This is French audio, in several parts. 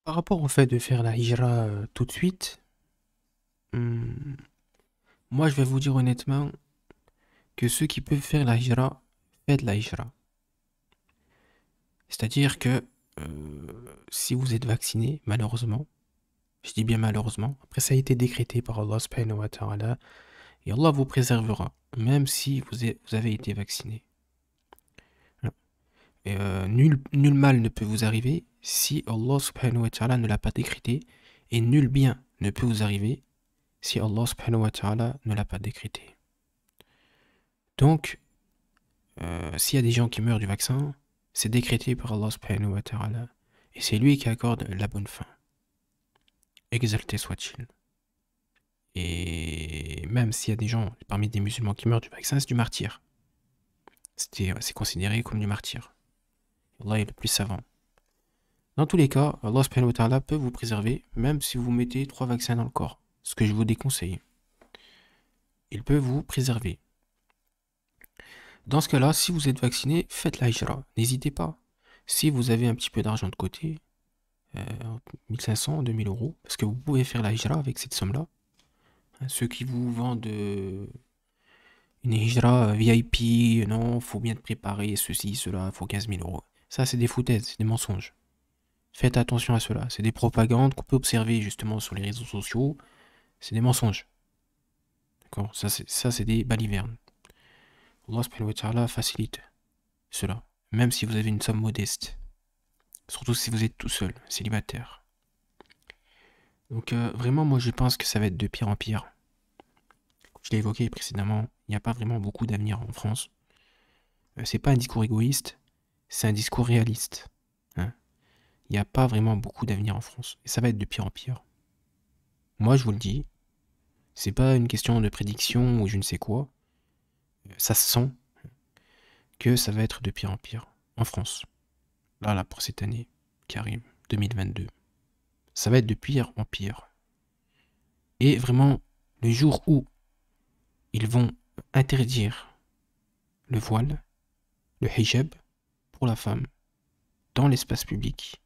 Par rapport au fait de faire la hijra tout de suite, hmm, moi je vais vous dire honnêtement que ceux qui peuvent faire la hijra, faites la hijra. C'est-à-dire que si vous êtes vacciné, malheureusement, je dis bien malheureusement, après ça a été décrété par Allah subhanahu wa ta'ala, et Allah vous préservera, même si vous avez été vacciné. Et, nul mal ne peut vous arriver si Allah subhanahu wa ta'ala ne l'a pas décrété, et nul bien ne peut vous arriver si Allah subhanahu wa ta'ala ne l'a pas décrété. Donc, s'il y a des gens qui meurent du vaccin, c'est décrété par Allah subhanahu wa ta'ala. Et c'est lui qui accorde la bonne fin. Exalté soit-il. Et même s'il y a des gens parmi des musulmans qui meurent du vaccin, c'est du martyr. C'est considéré comme du martyr. Allah est le plus savant. Dans tous les cas, Allah subhanahu wa ta'ala peut vous préserver, même si vous mettez 3 vaccins dans le corps. Ce que je vous déconseille. Il peut vous préserver. Dans ce cas-là, si vous êtes vacciné, faites la hijra. N'hésitez pas. Si vous avez un petit peu d'argent de côté, 1500, 2000 euros, parce que vous pouvez faire la hijra avec cette somme-là. Ceux qui vous vendent une hijra VIP, non, faut bien te préparer, ceci, cela, faut 15 000 euros. Ça, c'est des foutaises, c'est des mensonges. Faites attention à cela. C'est des propagandes qu'on peut observer justement sur les réseaux sociaux. C'est des mensonges. D'accord? Ça, c'est des balivernes. Allah subhanahu wa ta'ala facilite cela. Même si vous avez une somme modeste. Surtout si vous êtes tout seul, célibataire. Donc vraiment, moi je pense que ça va être de pire en pire. Je l'ai évoqué précédemment, il n'y a pas vraiment beaucoup d'avenir en France. C'est pas un discours égoïste, c'est un discours réaliste. Hein. Il n'y a pas vraiment beaucoup d'avenir en France. Et ça va être de pire en pire. Moi je vous le dis, c'est pas une question de prédiction ou je ne sais quoi. Ça se sent que ça va être de pire en pire en France. Là, pour cette année qui arrive, 2022. Ça va être de pire en pire. Et vraiment, le jour où ils vont interdire le voile, le hijab, pour la femme, dans l'espace public,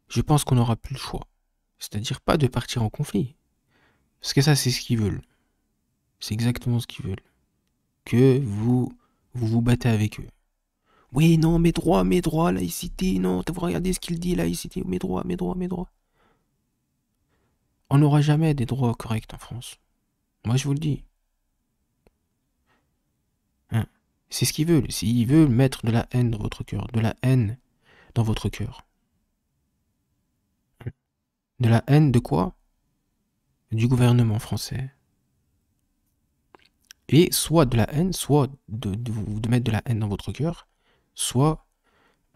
je pense qu'on n'aura plus le choix. C'est-à-dire pas de partir en conflit. Parce que ça, c'est ce qu'ils veulent. C'est exactement ce qu'ils veulent. Que vous battez avec eux. Oui, non, mes droits, laïcité, non, vous regardez ce qu'il dit, laïcité, mes droits, mes droits, mes droits. On n'aura jamais des droits corrects en France. Moi, je vous le dis. Hein. C'est ce qu'ils veulent. S'ils veulent mettre de la haine dans votre cœur, de la haine dans votre cœur. De la haine de quoi? Du gouvernement français. Et soit de la haine, soit de mettre de la haine dans votre cœur, soit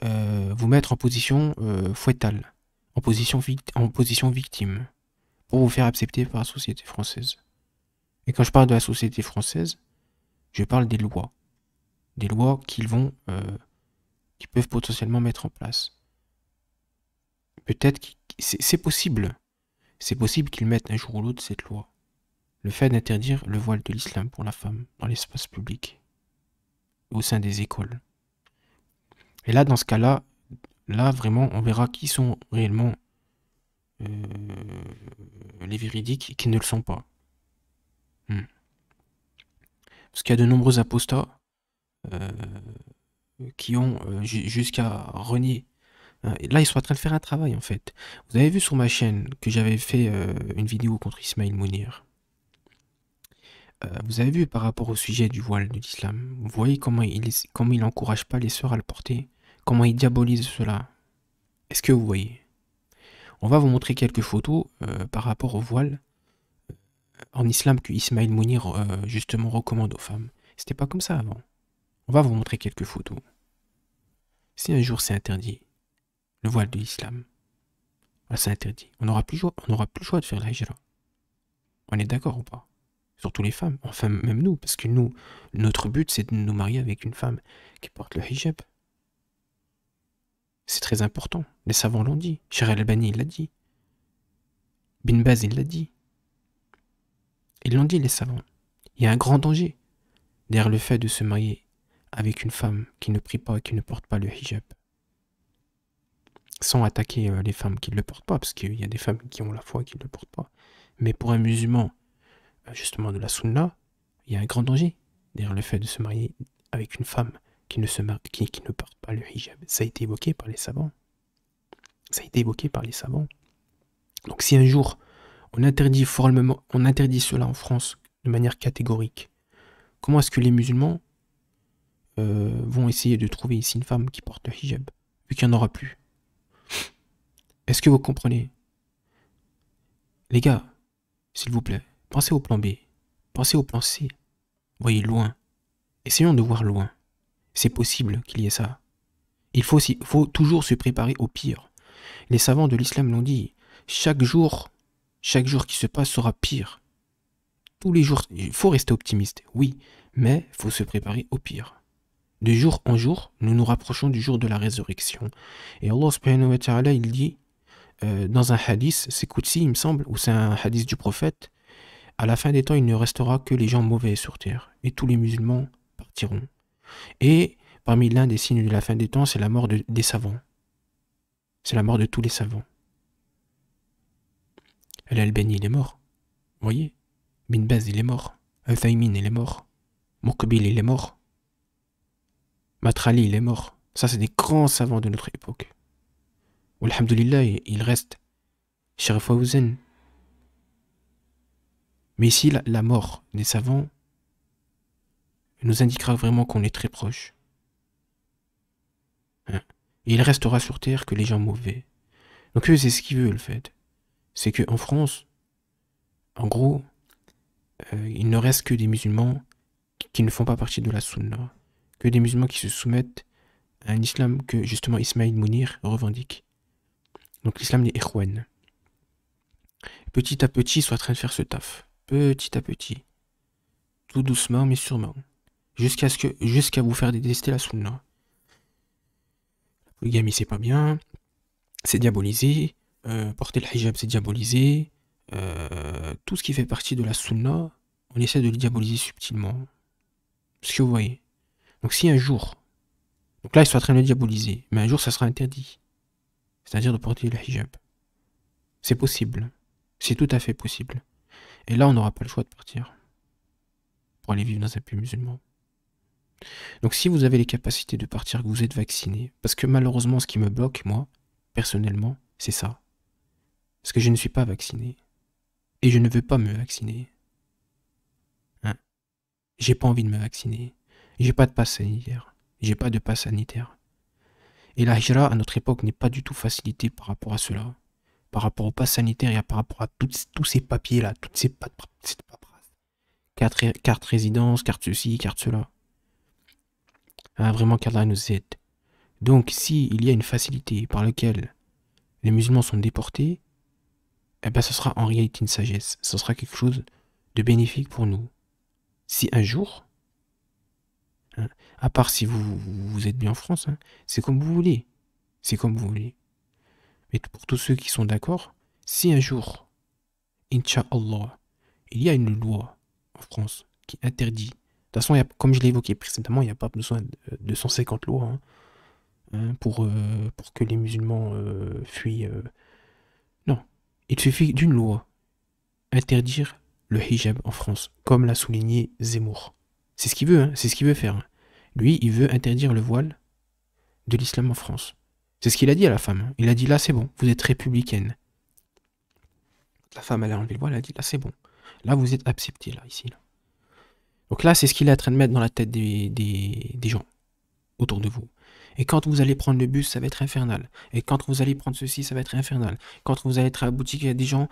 vous mettre en position fouettale, en position victime, pour vous faire accepter par la société française. Et quand je parle de la société française, je parle des lois qu'ils qu'ils peuvent potentiellement mettre en place. Peut-être que c'est possible. C'est possible qu'ils mettent un jour ou l'autre cette loi. Le fait d'interdire le voile de l'islam pour la femme dans l'espace public, au sein des écoles. Et là, dans ce cas-là, là vraiment, on verra qui sont réellement les véridiques et qui ne le sont pas. Parce qu'il y a de nombreux apostats euh, qui ont jusqu'à renier. Et là, ils sont en train de faire un travail en fait. Vous avez vu sur ma chaîne que j'avais fait une vidéo contre Ismail Mounir. Vous avez vu par rapport au sujet du voile de l'islam. Vous voyez comment il n'encourage pas les sœurs à le porter. Comment il diabolise cela. Est-ce que vous voyez? On va vous montrer quelques photos par rapport au voile en islam que Ismail Mounir justement recommande aux femmes. C'était pas comme ça avant. On va vous montrer quelques photos. Si un jour c'est interdit, le voile de l'islam, c'est interdit. On n'aura plus le choix de faire la hijra. On est d'accord ou pas? Surtout les femmes, enfin même nous, parce que nous, notre but c'est de nous marier avec une femme qui porte le hijab. C'est très important. Les savants l'ont dit. Cheikh Al-Albani il l'a dit. Bin Baz il l'a dit. Ils l'ont dit les savants. Il y a un grand danger derrière le fait de se marier avec une femme qui ne prie pas et qui ne porte pas le hijab. sans attaquer les femmes qui ne le portent pas, parce qu'il y a des femmes qui ont la foi et qui ne le portent pas. Mais pour un musulman, justement de la sunna, il y a un grand danger derrière le fait de se marier avec une femme qui ne porte pas le hijab. Ça a été évoqué par les savants. Ça a été évoqué par les savants. Donc si un jour on interdit formellement, on interdit cela en France de manière catégorique, comment est-ce que les musulmans vont essayer de trouver ici une femme qui porte le hijab, vu qu'il n'y en aura plus? Est-ce que vous comprenez? Les gars, s'il vous plaît, pensez au plan B, pensez au plan C, voyez loin, essayons de voir loin. C'est possible qu'il y ait ça. Il faut toujours se préparer au pire. Les savants de l'islam l'ont dit, chaque jour qui se passe sera pire. Tous les jours, il faut rester optimiste, oui, mais il faut se préparer au pire. De jour en jour, nous nous rapprochons du jour de la résurrection. Et Allah subhanahu wa ta'ala, il dit, dans un hadith, c'est Qudsi, il me semble, ou c'est un hadith du prophète, à la fin des temps, il ne restera que les gens mauvais sur terre, et tous les musulmans partiront. Et parmi l'un des signes de la fin des temps, c'est la mort des savants. C'est la mort de tous les savants. Al-Albani, il est mort. Vous voyez? Bin Baz, il est mort. Al-Thaymin, il est mort. Muqbil, il est mort. Matrali, il est mort. Ça, c'est des grands savants de notre époque. Alhamdulillah, il reste Sharif Fawzan. Mais ici, la mort des savants nous indiquera vraiment qu'on est très proche. Hein? Et il restera sur terre que les gens mauvais. Donc eux, c'est ce qu'ils veulent, le fait. C'est qu'en France, en gros, il ne reste que des musulmans qui ne font pas partie de la sunna. Que des musulmans qui se soumettent à un islam que, justement, Ismaïl Mounir revendique. Donc l'islam des Ikhwan. Petit à petit, ils sont en train de faire ce taf. Petit à petit. Tout doucement, mais sûrement. Jusqu'à vous faire détester la sunna. La polygamie, c'est pas bien. C'est diabolisé. Porter le hijab, c'est diabolisé. Tout ce qui fait partie de la sunna, on essaie de le diaboliser subtilement. Ce que vous voyez. Donc si un jour, donc là ils sont en train de le diaboliser, mais un jour ça sera interdit. C'est-à-dire de porter le hijab. C'est possible. C'est tout à fait possible. Et là on n'aura pas le choix de partir. Pour aller vivre dans un pays musulman. Donc si vous avez les capacités de partir, que vous êtes vacciné, parce que malheureusement ce qui me bloque, moi, personnellement, c'est ça. Parce que je ne suis pas vacciné. Et je ne veux pas me vacciner. Hein? J'ai pas envie de me vacciner. J'ai pas de passe sanitaire. J'ai pas de passe sanitaire. Et la hijra, à notre époque, n'est pas du tout facilitée par rapport à cela. Par rapport au pass sanitaire et par rapport à tous ces papiers-là, toutes ces paperasses. Carte résidence, carte ceci, carte cela. Hein, vraiment qu'Allah nous aide. Donc, s'il y a une facilité par laquelle les musulmans sont déportés, eh ben, ce sera en réalité une sagesse. Ce sera quelque chose de bénéfique pour nous. Si un jour, hein, à part si vous êtes bien en France, hein, c'est comme vous voulez. C'est comme vous voulez. Mais pour tous ceux qui sont d'accord, si un jour, Inch'Allah, il y a une loi en France qui interdit, de toute façon, comme je l'ai évoqué précédemment, il n'y a pas besoin de 150 lois pour que les musulmans fuient. Non, il suffit d'une loi. Interdire le hijab en France, comme l'a souligné Zemmour. C'est ce qu'il veut, hein, c'est ce qu'il veut faire. Hein. Lui, il veut interdire le voile de l'islam en France. C'est ce qu'il a dit à la femme. Hein. Il a dit là, c'est bon, vous êtes républicaine. La femme, elle a enlevé le voile, elle a dit là, c'est bon. Là, vous êtes accepté, là, ici. Là. Donc là, c'est ce qu'il est en train de mettre dans la tête des gens autour de vous. Et quand vous allez prendre le bus, ça va être infernal. Et quand vous allez prendre ceci, ça va être infernal. Quand vous allez être à la boutique, il y a des gens...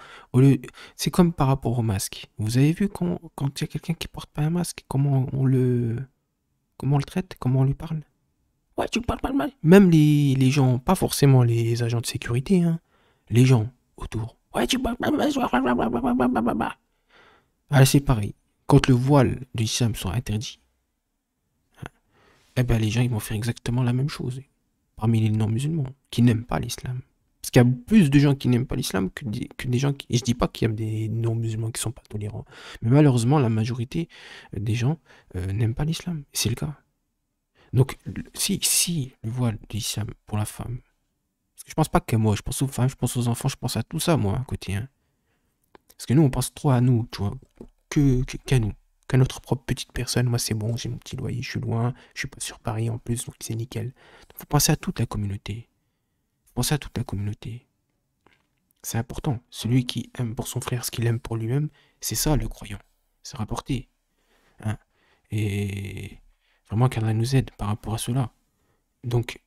C'est comme par rapport au masque. Vous avez vu quand il y a quelqu'un qui porte pas un masque, comment on le traite, comment on lui parle? Ouais, tu parles pas mal. Même les gens, pas forcément les agents de sécurité, hein, les gens autour. Ouais, tu parles pas mal. Ah, c'est pareil. Quand le voile de l'islam sera interdit, eh ben les gens ils vont faire exactement la même chose. Parmi les non-musulmans, qui n'aiment pas l'islam. Parce qu'il y a plus de gens qui n'aiment pas l'islam que des gens qui... Et je dis pas qu'il y a des non-musulmans qui sont pas tolérants. Mais malheureusement, la majorité des gens n'aiment pas l'islam. Et c'est le cas. Donc, si le voile de l'islam pour la femme, Je pense pas que moi, je pense aux femmes, je pense aux enfants, je pense à tout ça, moi, à côté. Hein. Parce que nous, on pense trop à nous, tu vois, qu'à nous, qu'à notre propre petite personne. Moi, c'est bon, j'ai mon petit loyer, je suis loin, je suis pas sur Paris en plus, donc c'est nickel. Donc, faut penser à toute la communauté. Faut penser à toute la communauté. C'est important. Celui qui aime pour son frère ce qu'il aime pour lui-même, c'est ça le croyant. C'est rapporté. Hein. Et vraiment qu'Allah nous aide par rapport à cela. Donc,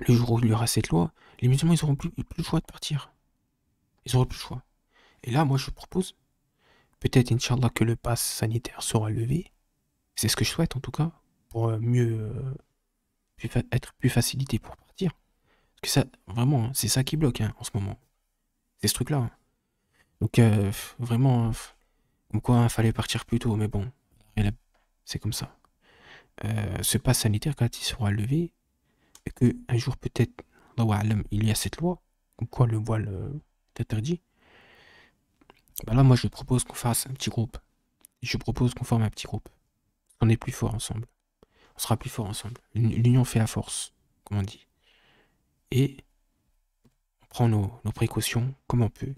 le jour où il y aura cette loi, les musulmans, ils n'auront plus le choix de partir. Ils n'auront plus le choix. Et là, moi, je propose, peut-être, Inch'Allah, que le pass sanitaire sera levé. C'est ce que je souhaite, en tout cas, pour mieux être plus facilité pour partir. Parce que ça, vraiment, hein, c'est ça qui bloque hein, en ce moment. C'est ce truc-là. Hein. Donc, vraiment, comme quoi, il fallait partir plus tôt. Mais bon, c'est comme ça. Ce pass sanitaire, quand il sera levé, et qu'un jour, peut-être, il y a cette loi, comme quoi le voile est interdit, bah là, moi, je propose qu'on fasse un petit groupe. Je propose qu'on forme un petit groupe. On est plus fort ensemble. On sera plus fort ensemble. L'union fait la force, comme on dit. Et on prend nos précautions comme on peut.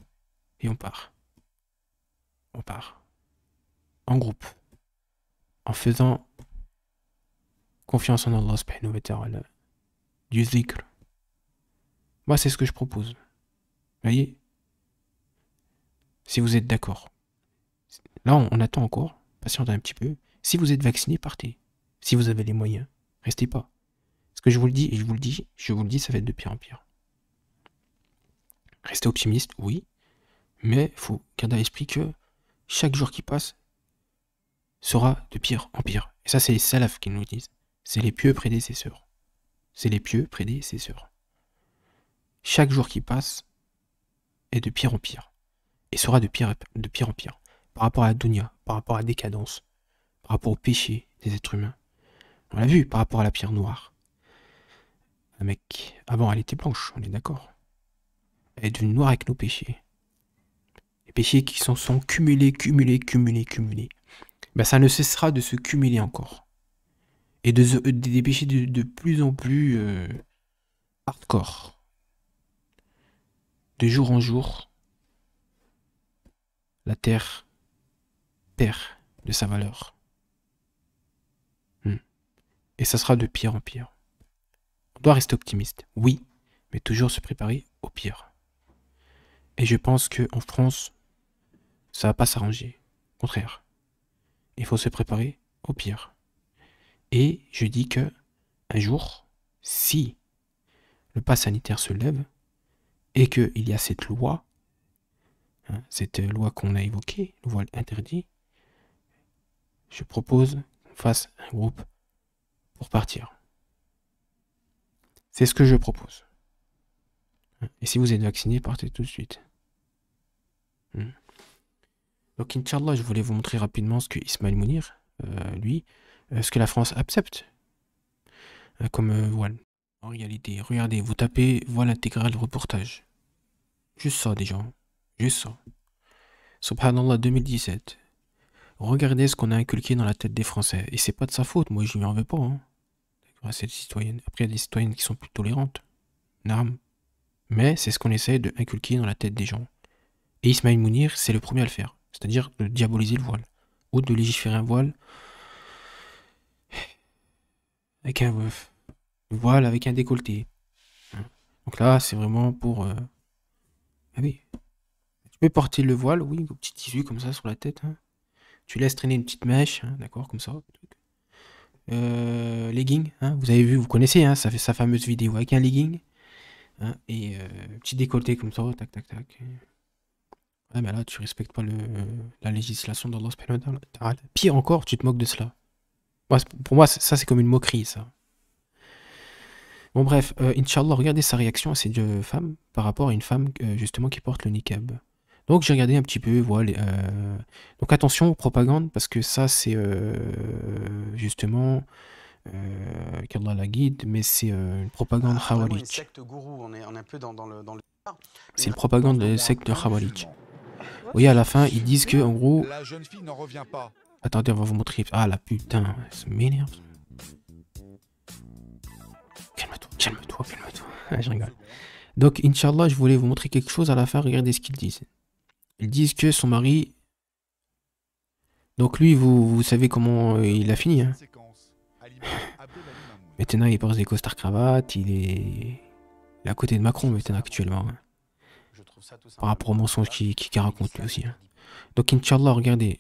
Et on part. On part. En groupe. En faisant confiance en Allah subhanahu wa ta'ala. Du zikr. Moi, c'est ce que je propose. Vous voyez? Si vous êtes d'accord. Là, on attend encore. Patientez un petit peu. Si vous êtes vacciné, partez. Si vous avez les moyens, restez pas. Ce que je vous le dis, et je vous le dis, ça va être de pire en pire. Restez optimiste, oui, mais il faut garder à l'esprit que chaque jour qui passe sera de pire en pire. Et ça, c'est les salafs qui nous le disent. C'est les pieux prédécesseurs. C'est les pieux prédécesseurs. Chaque jour qui passe est de pire en pire. Et sera de pire en pire. Par rapport à la dunya, par rapport à la décadence, par rapport au péché des êtres humains. On l'a vu par rapport à la pierre noire. Un mec, avant elle était blanche, on est d'accord. Elle est devenue noire avec nos péchés. Les péchés qui sont cumulés. Ben, ça ne cessera de se cumuler encore. Et des péchés de plus en plus hardcore. De jour en jour, la terre perd de sa valeur. Et ça sera de pire en pire. On doit rester optimiste, oui, mais toujours se préparer au pire. Et je pense qu'en France, ça va pas s'arranger. Au contraire. Il faut se préparer au pire. Et je dis que un jour, si le pass sanitaire se lève et qu'il y a cette loi, hein, cette loi qu'on a évoquée, le voile interdit, je propose qu'on fasse un groupe pour partir. C'est ce que je propose. Et si vous êtes vacciné, partez tout de suite. Donc, Inch'Allah, je voulais vous montrer rapidement ce que Ismaël Mounir, lui, ce que la France accepte comme voile. En réalité, regardez, vous tapez voile intégral reportage. Juste ça déjà. Juste ça. Subhanallah 2017. Regardez ce qu'on a inculqué dans la tête des Français. Et c'est pas de sa faute, moi je lui en veux pas. Hein. C'est des citoyennes. Après, il y a des citoyennes qui sont plus tolérantes. Naam. Mais c'est ce qu'on essaie de inculquer dans la tête des gens. Et Ismaël Mounir, c'est le premier à le faire. C'est-à-dire de diaboliser le voile. Ou de légiférer un voile avec un voile avec un décolleté. Donc là, c'est vraiment pour... Ah oui. Tu peux porter le voile, oui, vos petits tissus comme ça sur la tête. Hein. Tu laisses traîner une petite mèche, hein, d'accord, comme ça. Legging, hein, vous avez vu, vous connaissez, hein, ça fait sa fameuse vidéo avec un legging. Hein, et petit décolleté comme ça, tac, tac, tac. Ouais, mais là, tu respectes pas la législation d'Allah subhanahu wa ta'ala. Pire encore, tu te moques de cela. Pour moi, ça, c'est comme une moquerie, ça. Bon, bref, Inch'Allah, regardez sa réaction à ces deux femmes par rapport à une femme, justement, qui porte le niqab. Donc, j'ai regardé un petit peu, voilà. Donc, attention aux propagandes, parce que ça, c'est justement, qu'Allah la guide, mais c'est une propagande Khawarij. C'est une propagande de secte de Khawarij. Vous voyez, à la fin, ils disent que, en gros. La jeune fille n'en revient pas. Attendez, on va vous montrer. Ah, la putain, ça m'énerve. Calme-toi. Ah, je rigole. Donc, Inch'Allah, je voulais vous montrer quelque chose à la fin. Regardez ce qu'ils disent. Ils disent que son mari. Donc, lui, vous savez comment il a fini. Hein. Maintenant, il porte des costards cravates. Il est à côté de Macron maintenant, actuellement. Hein. Par rapport aux mensonges qu'il raconte lui aussi. Hein. Donc, Inch'Allah, regardez.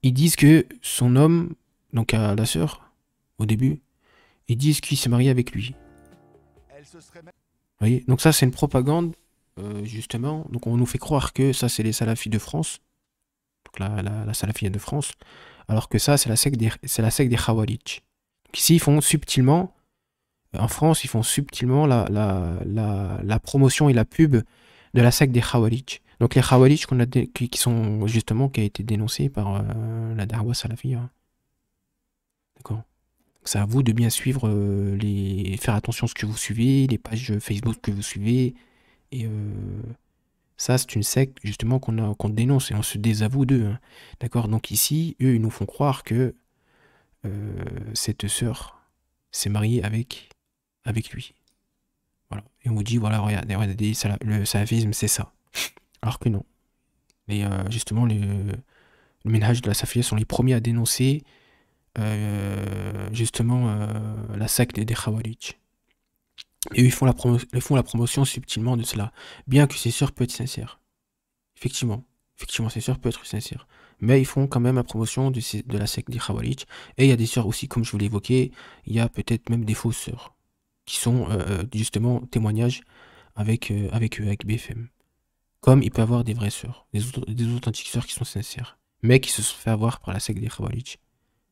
Ils disent que son homme, donc à la sœur, au début, ils disent qu'il s'est marié avec lui. Vous voyez. Donc, ça, c'est une propagande. Justement, donc on nous fait croire que ça c'est les salafis de France, donc la salafia de France, alors que ça c'est la secte des Khawarij. Donc ici ils font subtilement, en France ils font subtilement la promotion et la pub de la secte des Khawarij. Donc les Khawarij qui sont justement, qui a été dénoncé par la Da'wa salafia. D'accord. C'est à vous de bien suivre, faire attention à ce que vous suivez, les pages Facebook que vous suivez, et ça, c'est une secte justement qu'on dénonce et on se désavoue d'eux. Hein. D'accord. Donc ici, eux, ils nous font croire que cette sœur s'est mariée avec lui. Voilà. Et on vous dit, voilà, regardez, le salafisme, c'est ça. Alors que non. Et justement, le minhaj de la salafia sont les premiers à dénoncer justement la secte des Khawarij. Et eux, ils font la promotion subtilement de cela. Bien que ces sœurs peuvent être sincères. Effectivement, ces sœurs peuvent être sincères. Mais ils font quand même la promotion de la secte des Khawarij. Et il y a des sœurs aussi, comme je vous l'ai évoqué, il y a peut-être même des fausses sœurs qui sont justement témoignages avec eux, avec BFM. Comme il peut y avoir des vraies sœurs, des authentiques sœurs qui sont sincères, mais qui se sont fait avoir par la secte des Khawarij.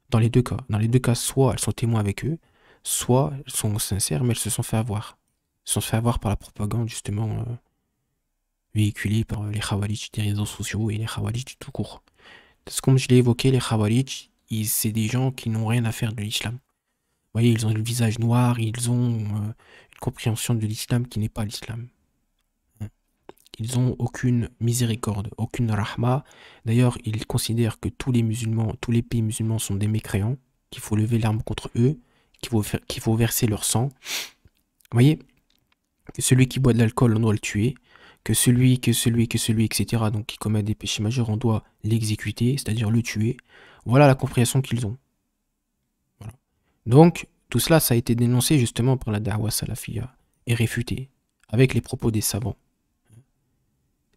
Dans les deux cas, soit elles sont témoins avec eux, soit elles sont sincères, mais elles se sont fait avoir. Elles se sont fait avoir par la propagande, justement, véhiculée par les Khawarij des réseaux sociaux et les Khawarij tout court. Parce que comme je l'ai évoqué, les Khawarij, c'est des gens qui n'ont rien à faire de l'islam. Vous voyez, ils ont le visage noir, ils ont une compréhension de l'islam qui n'est pas l'islam. Ils n'ont aucune miséricorde, aucune rahma. D'ailleurs, ils considèrent que tous les pays musulmans sont des mécréants, qu'il faut lever l'arme contre eux, qu'il faut verser leur sang. Vous voyez, que celui qui boit de l'alcool, on doit le tuer, que celui, etc., donc qui commet des péchés majeurs, on doit l'exécuter, c'est-à-dire le tuer. Voilà la compréhension qu'ils ont. Voilà. Donc, tout cela, ça a été dénoncé justement par la Da'wa salafia et réfuté, avec les propos des savants.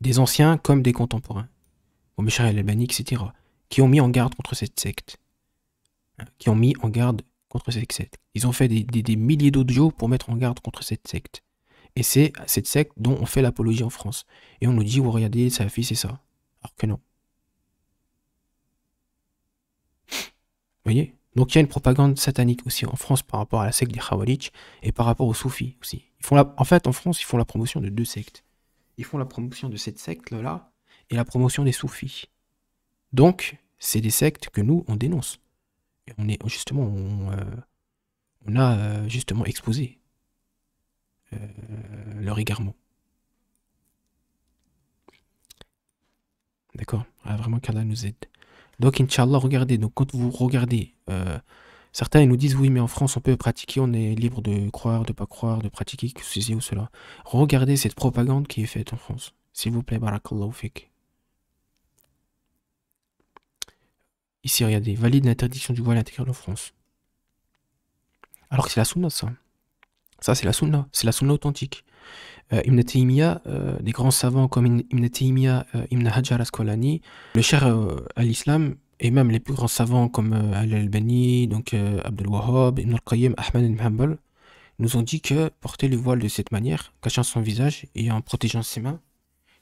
Des anciens comme des contemporains, Meshar al-Albani, etc., qui ont mis en garde contre cette secte. Ils ont fait des milliers d'audios pour mettre en garde contre cette secte. Et c'est cette secte dont on fait l'apologie en France. Et on nous dit, oh, regardez, ça fait c'est ça. Alors que non. Vous voyez? Donc il y a une propagande satanique aussi en France par rapport à la secte des Khawarij et par rapport aux soufis aussi. En fait, en France, ils font la promotion de deux sectes. Ils font la promotion de cette secte-là et la promotion des soufis. Donc, c'est des sectes que nous, on dénonce. Et on a justement exposé leur égarement. D'accord? Ah, vraiment qu'Allah nous aide. Donc, Inch'Allah, regardez. Donc, quand vous regardez, certains ils nous disent oui, mais en France, on peut pratiquer, on est libre de croire, de pas croire, de pratiquer ceci ou cela. Regardez cette propagande qui est faite en France. S'il vous plaît, barakallahu fik. Ici, regardez, valide l'interdiction du voile intérieur en France. Alors que c'est la sunna, ça. Ça, c'est la sunna. C'est la sunna authentique. Ibn Taymiyyah, des grands savants comme Ibn Taymiyyah, Ibn Hajar Asqalani, le cher à l'islam, et même les plus grands savants comme Al-Albani, donc Abdul Wahhab, Ibn al-Qayyim, Ahmad ibn Hanbal, nous ont dit que porter le voile de cette manière, cachant son visage et en protégeant ses mains,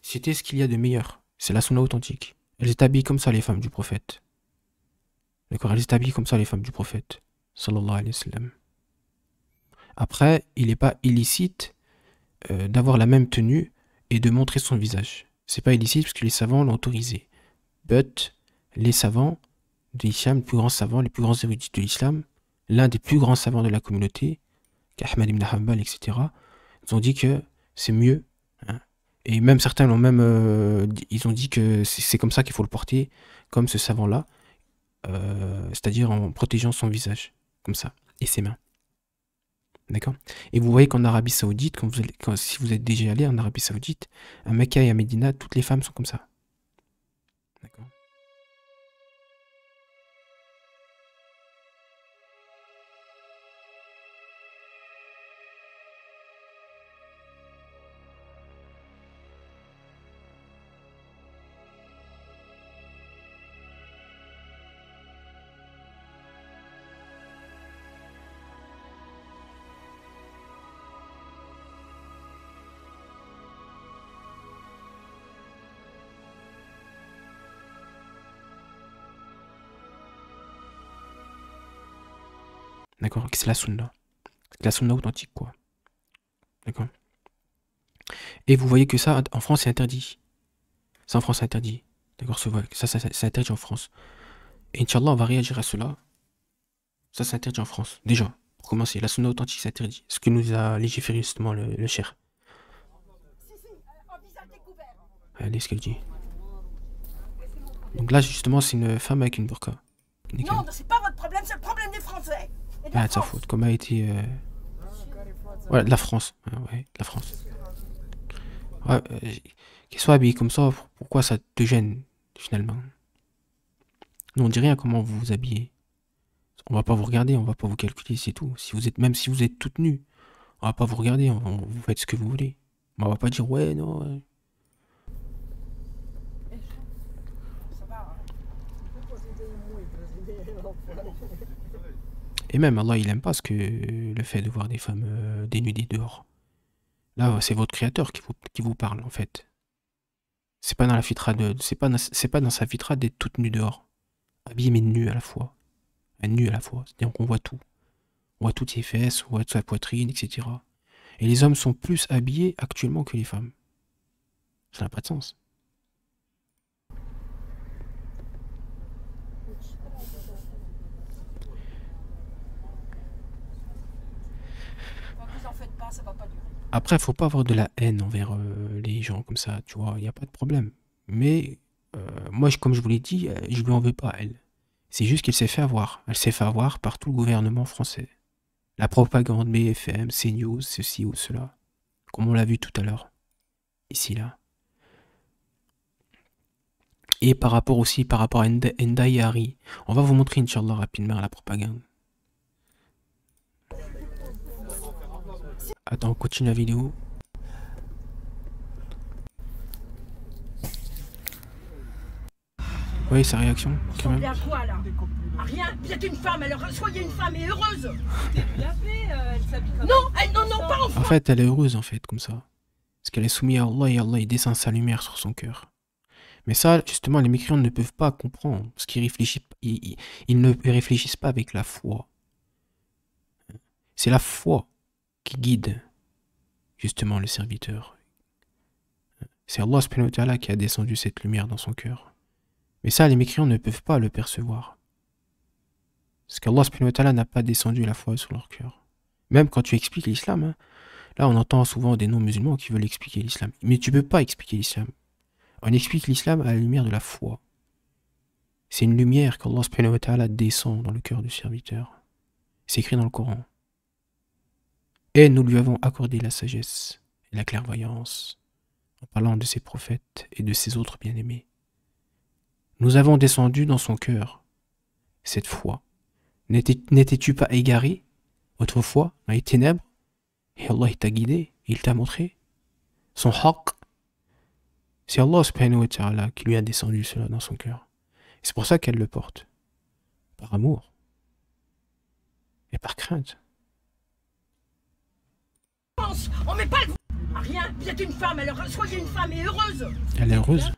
c'était ce qu'il y a de meilleur. C'est la sunna authentique. Elles étaient habillées comme ça, les femmes du prophète. D'accord, elles étaient habillées comme ça, les femmes du prophète. Sallallahu alayhi wa sallam. Après, il n'est pas illicite d'avoir la même tenue et de montrer son visage. C'est pas illicite parce que les savants l'ont autorisé. But, les savants de l'islam, les plus grands savants, les plus grands érudits de l'islam, l'un des plus grands savants de la communauté, Ahmad ibn Hanbal, etc., ils ont dit que c'est mieux. Hein. Et même certains ils ont dit que c'est comme ça qu'il faut le porter, comme ce savant-là, c'est-à-dire en protégeant son visage, comme ça, et ses mains. D'accord? Et vous voyez qu'en Arabie Saoudite, si vous êtes déjà allé en Arabie Saoudite, à Mecca et à Médina, toutes les femmes sont comme ça. D'accord? D'accord? C'est la sunna. C'est la sunna authentique, quoi. D'accord? Et vous voyez que ça, en France, c'est interdit. Ça, en France, c'est interdit. D'accord? Ça, c'est interdit en France. Et Inch'Allah, on va réagir à cela. Ça, c'est interdit en France. Déjà, pour commencer, la sunna authentique, c'est interdit. Ce que nous a légiféré justement le cher. Allez, ce qu'elle dit. Donc là, justement, c'est une femme avec une burqa. Non, c'est pas votre problème, c'est le problème des Français. Et de de sa faute. Comme a été. Ouais, de la France. Ouais, de la France. Ouais, qu'elle soit habillée comme ça, pourquoi ça te gêne, finalement? Nous, on dit rien comment vous vous habillez. On va pas vous regarder, on va pas vous calculer, c'est tout. Même si vous êtes toute nue, on va pas vous regarder, vous faites ce que vous voulez. On va pas dire ouais, non. Ouais. Et même Allah, il aime pas le fait de voir des femmes dénudées dehors. Là, c'est votre créateur qui vous parle, en fait. C'est pas dans la fitra c'est pas dans sa fitra d'être toute nue dehors. Habillée mais nue à la fois. Nue à la fois. C'est-à-dire qu'on voit tout. On voit toutes ses fesses, on voit toute sa poitrine, etc. Et les hommes sont plus habillés actuellement que les femmes. Ça n'a pas de sens. Après, faut pas avoir de la haine envers les gens comme ça, tu vois, il n'y a pas de problème. Mais moi, comme je vous l'ai dit, je lui en veux pas, elle. C'est juste qu'elle s'est fait avoir. Elle s'est fait avoir par tout le gouvernement français. La propagande BFM, CNews, ceci ou cela. Comme on l'a vu tout à l'heure. Ici, là. Et par rapport à Enda et Harry. On va vous montrer, Inch'Allah, rapidement la propagande. Attends, on continue la vidéo. Vous voyez sa réaction, quand même. à quoi, là? Rien, vous êtes une femme, alors soyez une femme et heureuse. Non, pas en France. En fait, elle est heureuse, en fait, comme ça. Parce qu'elle est soumise à Allah et Allah, il descend sa lumière sur son cœur. Mais ça, justement, les mécréants ne peuvent pas comprendre. Parce qu'ils ils ne réfléchissent pas avec la foi. C'est la foi qui guide, justement, le serviteur. C'est Allah subhanahu wa ta'ala qui a descendu cette lumière dans son cœur. Mais ça, les mécréants ne peuvent pas le percevoir. Parce qu'Allah subhanahu wa ta'ala n'a pas descendu la foi sur leur cœur. Même quand tu expliques l'islam, hein, là on entend souvent des non-musulmans qui veulent expliquer l'islam. Mais tu ne peux pas expliquer l'islam. On explique l'islam à la lumière de la foi. C'est une lumière qu'Allah subhanahu wa ta'ala descend dans le cœur du serviteur. C'est écrit dans le Coran. Et nous lui avons accordé la sagesse et la clairvoyance en parlant de ses prophètes et de ses autres bien-aimés. Nous avons descendu dans son cœur cette foi. N'étais-tu pas égaré autrefois dans les ténèbres? Et Allah t'a guidé, il t'a montré son haqq. C'est Allah subhanahu wa ta'ala qui lui a descendu cela dans son cœur. C'est pour ça qu'elle le porte. Par amour. Et par crainte. On met pas le... Rien, vous êtes une femme, alors soyez une femme et heureuse. Elle est heureuse.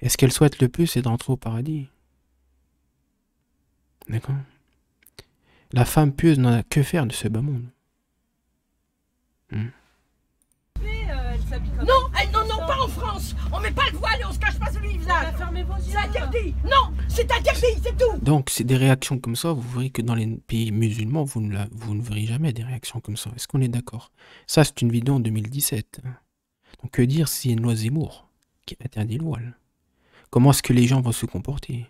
Et ce qu'elle souhaite le plus, c'est d'entrer au paradis. D'accord? La femme pieuse n'en a que faire de ce bas monde. Non, pas en France. On met pas le voile et on se cache pas sur le visage. C'est interdit. Non, c'est interdit, c'est tout. Donc, c'est des réactions comme ça, vous verrez que dans les pays musulmans, vous ne verrez jamais des réactions comme ça. Est-ce qu'on est d'accord? Ça, c'est une vidéo en 2017. Donc, que dire si une loi Zemmour qui interdit le voile? Comment est-ce que les gens vont se comporter?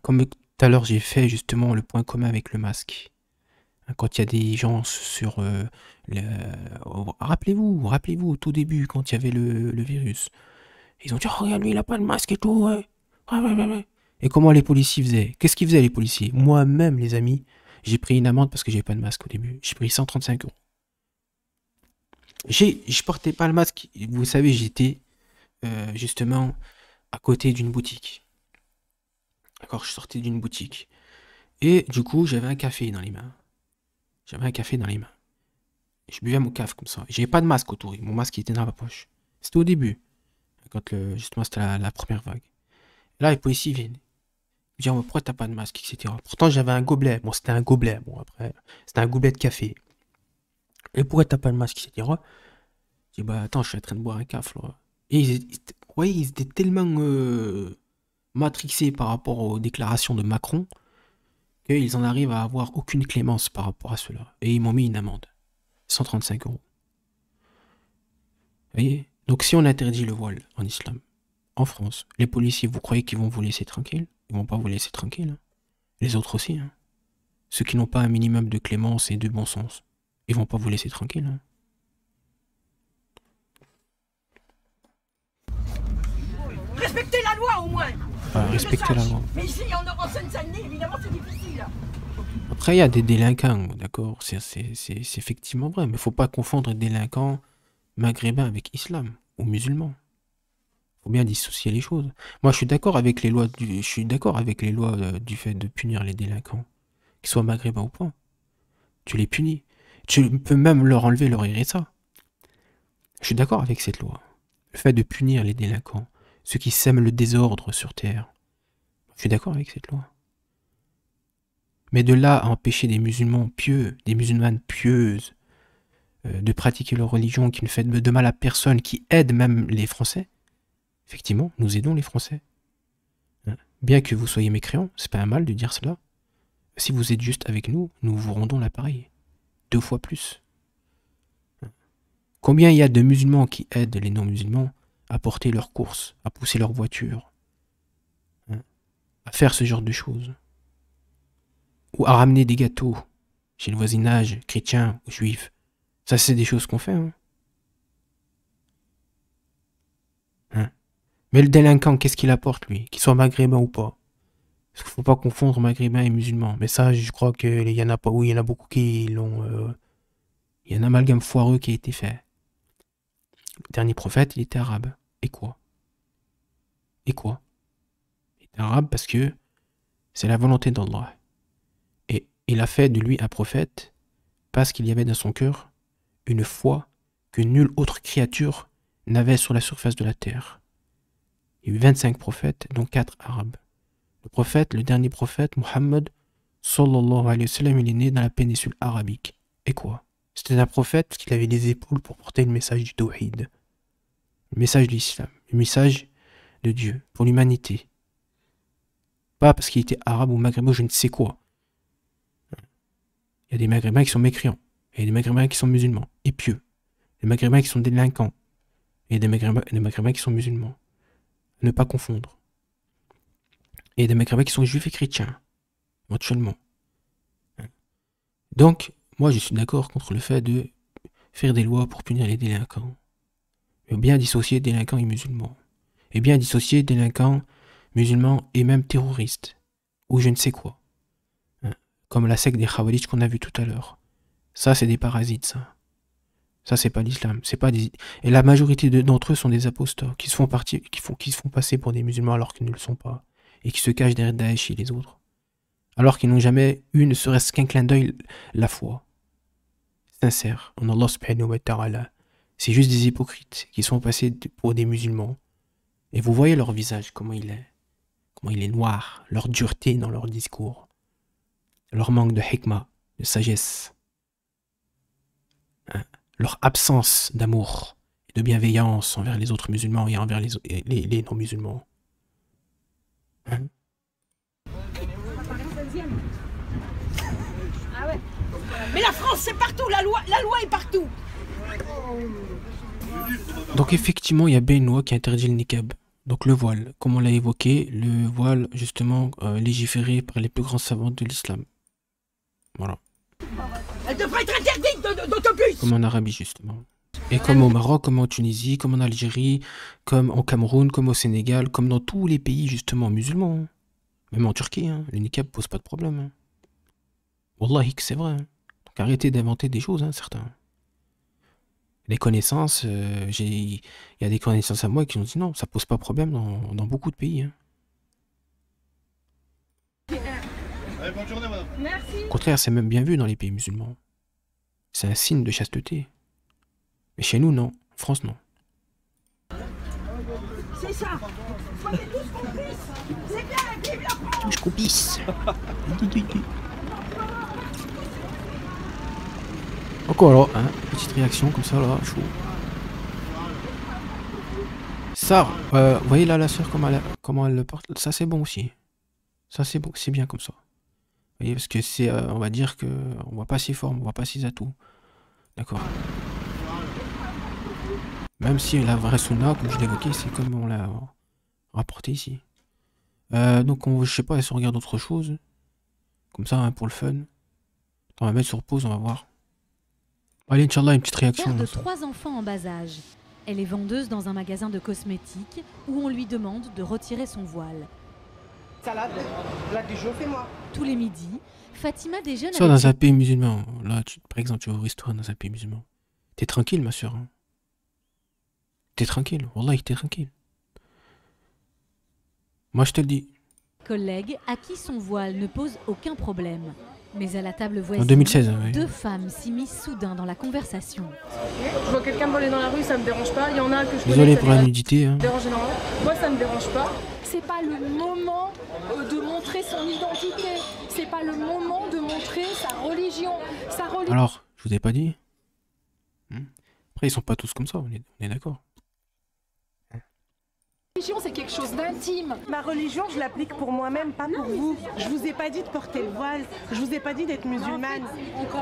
Comme tout à l'heure, j'ai fait justement le point commun avec le masque. Quand il y a des gens sur... rappelez-vous, au tout début, quand il y avait le virus. Ils ont dit, oh, regarde, lui, il a pas de masque et tout, ouais. Ouais, ouais, ouais, ouais. Et comment les policiers faisaient? Qu'est-ce qu'ils faisaient, les policiers? Moi-même, les amis, j'ai pris une amende parce que j'avais pas de masque au début. J'ai pris 135 euros. Je portais pas le masque. Vous savez, j'étais justement à côté d'une boutique. D'accord, je sortais d'une boutique. Et du coup, j'avais un café dans les mains. J'avais un café dans les mains. Je buvais mon café comme ça. J'avais pas de masque autour. Mon masque il était dans ma poche. C'était au début. Quand justement c'était la première vague. Là, les policiers viennent. Ils disent, oh, pourquoi t'as pas de masque, etc. Pourtant, j'avais un gobelet. Bon, c'était un gobelet. Bon, après, c'était un gobelet de café. Et pourquoi t'as pas de masque, etc. Je dis, bah attends, je suis en train de boire un café, là. Et ils étaient tellement matrixés par rapport aux déclarations de Macron qu'ils en arrivent à avoir aucune clémence par rapport à cela. Et ils m'ont mis une amende. 135 euros. Vous voyez? Donc si on interdit le voile en islam, en France, les policiers, vous croyez qu'ils vont vous laisser tranquille? Ils vont pas vous laisser tranquille. Hein. Les autres aussi. Hein. Ceux qui n'ont pas un minimum de clémence et de bon sens, ils vont pas vous laisser tranquille. Hein. Respectez la loi au moins. Respectez la loi. Mais ici, en Seine-Saint-Denis, évidemment, c'est difficile. Après, il y a des délinquants, d'accord, c'est effectivement vrai, mais il faut pas confondre délinquants maghrébins avec islam ou musulmans. Faut bien dissocier les choses. Moi, je suis d'accord avec les lois du fait de punir les délinquants, qu'ils soient maghrébins ou pas. Tu les punis. Tu peux même leur enlever leur RSA. Je suis d'accord avec cette loi. Le fait de punir les délinquants, ceux qui sèment le désordre sur terre. Je suis d'accord avec cette loi. Mais de là à empêcher des musulmans pieux, des musulmanes pieuses, de pratiquer leur religion qui ne fait de mal à personne, qui aident même les Français, effectivement, nous aidons les Français. Bien que vous soyez mécréants, c'est pas un mal de dire cela. Si vous êtes juste avec nous, nous vous rendons l'appareil. 2 fois plus. Combien il y a de musulmans qui aident les non-musulmans à porter leurs courses, à pousser leurs voitures, à faire ce genre de choses, ou à ramener des gâteaux chez le voisinage chrétien ou juif. Ça, c'est des choses qu'on fait. Mais le délinquant, qu'est-ce qu'il apporte, lui? Qu'il soit maghrébin ou pas? Parce qu'il ne faut pas confondre maghrébin et musulman. Mais ça, je crois qu'il y en a pas. Oui, il y en a beaucoup qui l'ont... Il y a un amalgame foireux qui a été fait. Le dernier prophète, il était arabe. Et quoi? Et quoi? Il était arabe parce que c'est la volonté d'Allah. Et il a fait de lui un prophète parce qu'il y avait dans son cœur une foi que nulle autre créature n'avait sur la surface de la terre. Il y a eu 25 prophètes, dont 4 arabes. Le prophète, le dernier prophète, Muhammad, sallallahu alayhi wa sallam, il est né dans la péninsule arabique. Et quoi? C'était un prophète parce qu'il avait les épaules pour porter le message du tawhid, le message de l'islam, le message de Dieu pour l'humanité. Pas parce qu'il était arabe ou maghrébin, je ne sais quoi. Il y a des maghrébins qui sont mécréants, et des maghrébins qui sont musulmans, et pieux. Des maghrébins qui sont délinquants, et des maghrébins qui sont musulmans. Ne pas confondre. Et des maghrébins qui sont juifs et chrétiens, éventuellement. Donc, moi je suis d'accord contre le fait de faire des lois pour punir les délinquants. Mais bien dissocier délinquants et musulmans. Et bien dissocier délinquants, musulmans et même terroristes. Ou je ne sais quoi. Comme la secte des Khawarij qu'on a vu tout à l'heure. Ça, c'est des parasites, ça. Ça, c'est pas l'islam. C'est pas des... Et la majorité d'entre eux sont des apostats qui se font passer pour des musulmans alors qu'ils ne le sont pas. Et qui se cachent derrière Daesh et les autres. Alors qu'ils n'ont jamais eu, ne serait-ce qu'un clin d'œil, la foi. Sincère, en Allah subhanahu wa ta'ala. C'est juste des hypocrites qui sont passés pour des musulmans. Et vous voyez leur visage, comment il est noir, leur dureté dans leur discours, leur manque de hikmah, de sagesse, leur absence d'amour et de bienveillance envers les autres musulmans et envers les non-musulmans. Mais la France, c'est partout, la loi est partout. Donc effectivement, il y a bien une loi qui interdit le niqab. Donc le voile, comme on l'a évoqué, le voile justement légiféré par les plus grands savants de l'islam. Voilà. Elle devrait être interdite d'autobus. Comme en Arabie, justement. Et comme au Maroc, comme en Tunisie, comme en Algérie, comme au Cameroun, comme au Sénégal, comme dans tous les pays, justement, musulmans. Hein. Même en Turquie, hein, le niqab pose pas de problème. Hein. Wallahi que c'est vrai. Hein. Donc arrêtez d'inventer des choses, hein, certains. Les connaissances, il y a des connaissances à moi qui ont dit non, ça pose pas problème dans beaucoup de pays. Hein. Allez, bonne journée, madame. Merci. Au contraire, c'est même bien vu dans les pays musulmans. C'est un signe de chasteté. Mais chez nous, non. En France, non. C'est ça. Soyez tous complices. C'est bien, vive la France. Tous complices. Encore là, hein, petite réaction comme ça, là, chaud. Ça, vous voyez là la soeur comment elle le porte. Ça c'est bon aussi. Ça c'est bon, c'est bien comme ça. Vous voyez, parce que c'est, on va dire que on voit pas ses formes, on voit pas ses atouts. D'accord. Même si la vraie sunna, comme je l'évoquais, c'est comme on l'a rapporté ici. Donc je sais pas, elle se regarde autre chose. Comme ça, hein, pour le fun. On va mettre sur pause, on va voir. Allez, Inch'Allah, une petite réaction. Mère de 3 enfants en bas âge. Elle est vendeuse dans un magasin de cosmétiques où on lui demande de retirer son voile. Salade, plat du jour, fais-moi. Tous les midis, Fatima déjeune Ça, avec dans un pays musulman. Là, par exemple, tu vas au restaurant dans un pays musulman. T'es tranquille, ma soeur. Hein. T'es tranquille. Wallah, t'es tranquille. Moi, je te le dis. collègues à qui son voile ne pose aucun problème. Mais à la table En voisine, 2016, oui. 2 femmes s'immiscent soudain dans la conversation. Je vois quelqu'un voler dans la rue, ça me dérange pas. Il y en a que je Désolé connais, pour ça la me nudité. Hein. dérange énormément. Moi, ça me dérange pas. C'est pas le moment de montrer son identité. C'est pas le moment de montrer sa religion. Alors, je vous ai pas dit. Après, ils sont pas tous comme ça, on est d'accord. Religion, c'est quelque chose d'intime. Ma religion, je l'applique pour moi-même, pas pour vous. Je vous ai pas dit de porter le voile. Je vous ai pas dit d'être musulmane.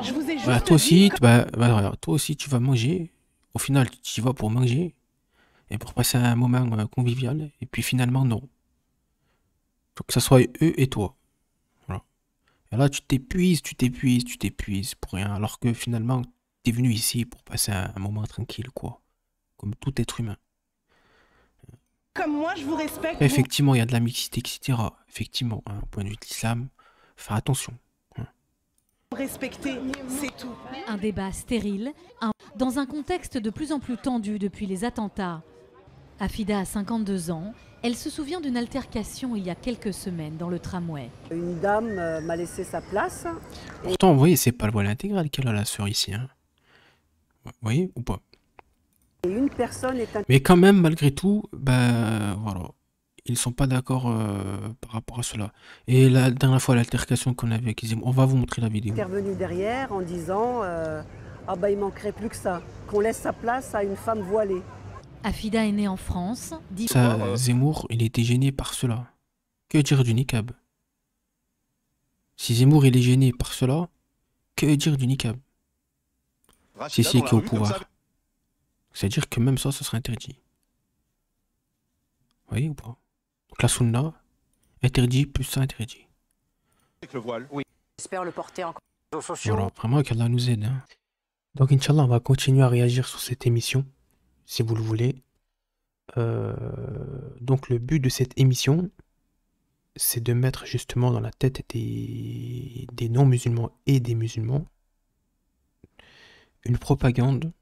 Je vous ai juste Bah, toi aussi, toi aussi, tu vas manger. Au final, tu y vas pour manger et pour passer un moment convivial. Et puis finalement, non. Faut que ça soit eux et toi. Voilà. Et là, tu t'épuises pour rien. Alors que finalement, t'es venu ici pour passer un moment tranquille, quoi. Comme tout être humain. comme moi, je vous respecte. Effectivement, il y a de la mixité, etc. Effectivement, hein, au point de vue de l'islam, faire attention. Vous respectez, c'est tout. Un débat stérile, dans un contexte de plus en plus tendu depuis les attentats. Afida a 52 ans. Elle se souvient d'une altercation il y a quelques semaines dans le tramway. Une dame m'a laissé sa place. Pourtant, vous voyez, c'est pas le voile intégral qu'elle a, la sœur, ici. Hein. Vous voyez ou pas? Et une personne est Mais quand même, malgré tout, ben voilà, ils sont pas d'accord par rapport à cela. Et la dernière fois, l'altercation qu'on avait avec Zemmour, on va vous montrer la vidéo. intervenue derrière en disant ah bah il manquerait plus que ça, qu'on laisse sa place à une femme voilée. Afida est née en France. Ça, Zemmour, il était gêné par cela. Que dire du niqab? Si Zemmour, il est gêné par cela, que dire du niqab? Si c'est qui est au pouvoir. C'est-à-dire que même ça serait interdit. Vous voyez ou pas? Donc la sunna, interdit plus ça interdit. Avec le voile. Oui. J'espère le porter en réseaux sociaux. Voilà, vraiment qu'Allah nous aide. Hein. Donc Inch'Allah, on va continuer à réagir sur cette émission, si vous le voulez. Donc le but de cette émission, c'est de mettre justement dans la tête des non-musulmans et des musulmans une propagande,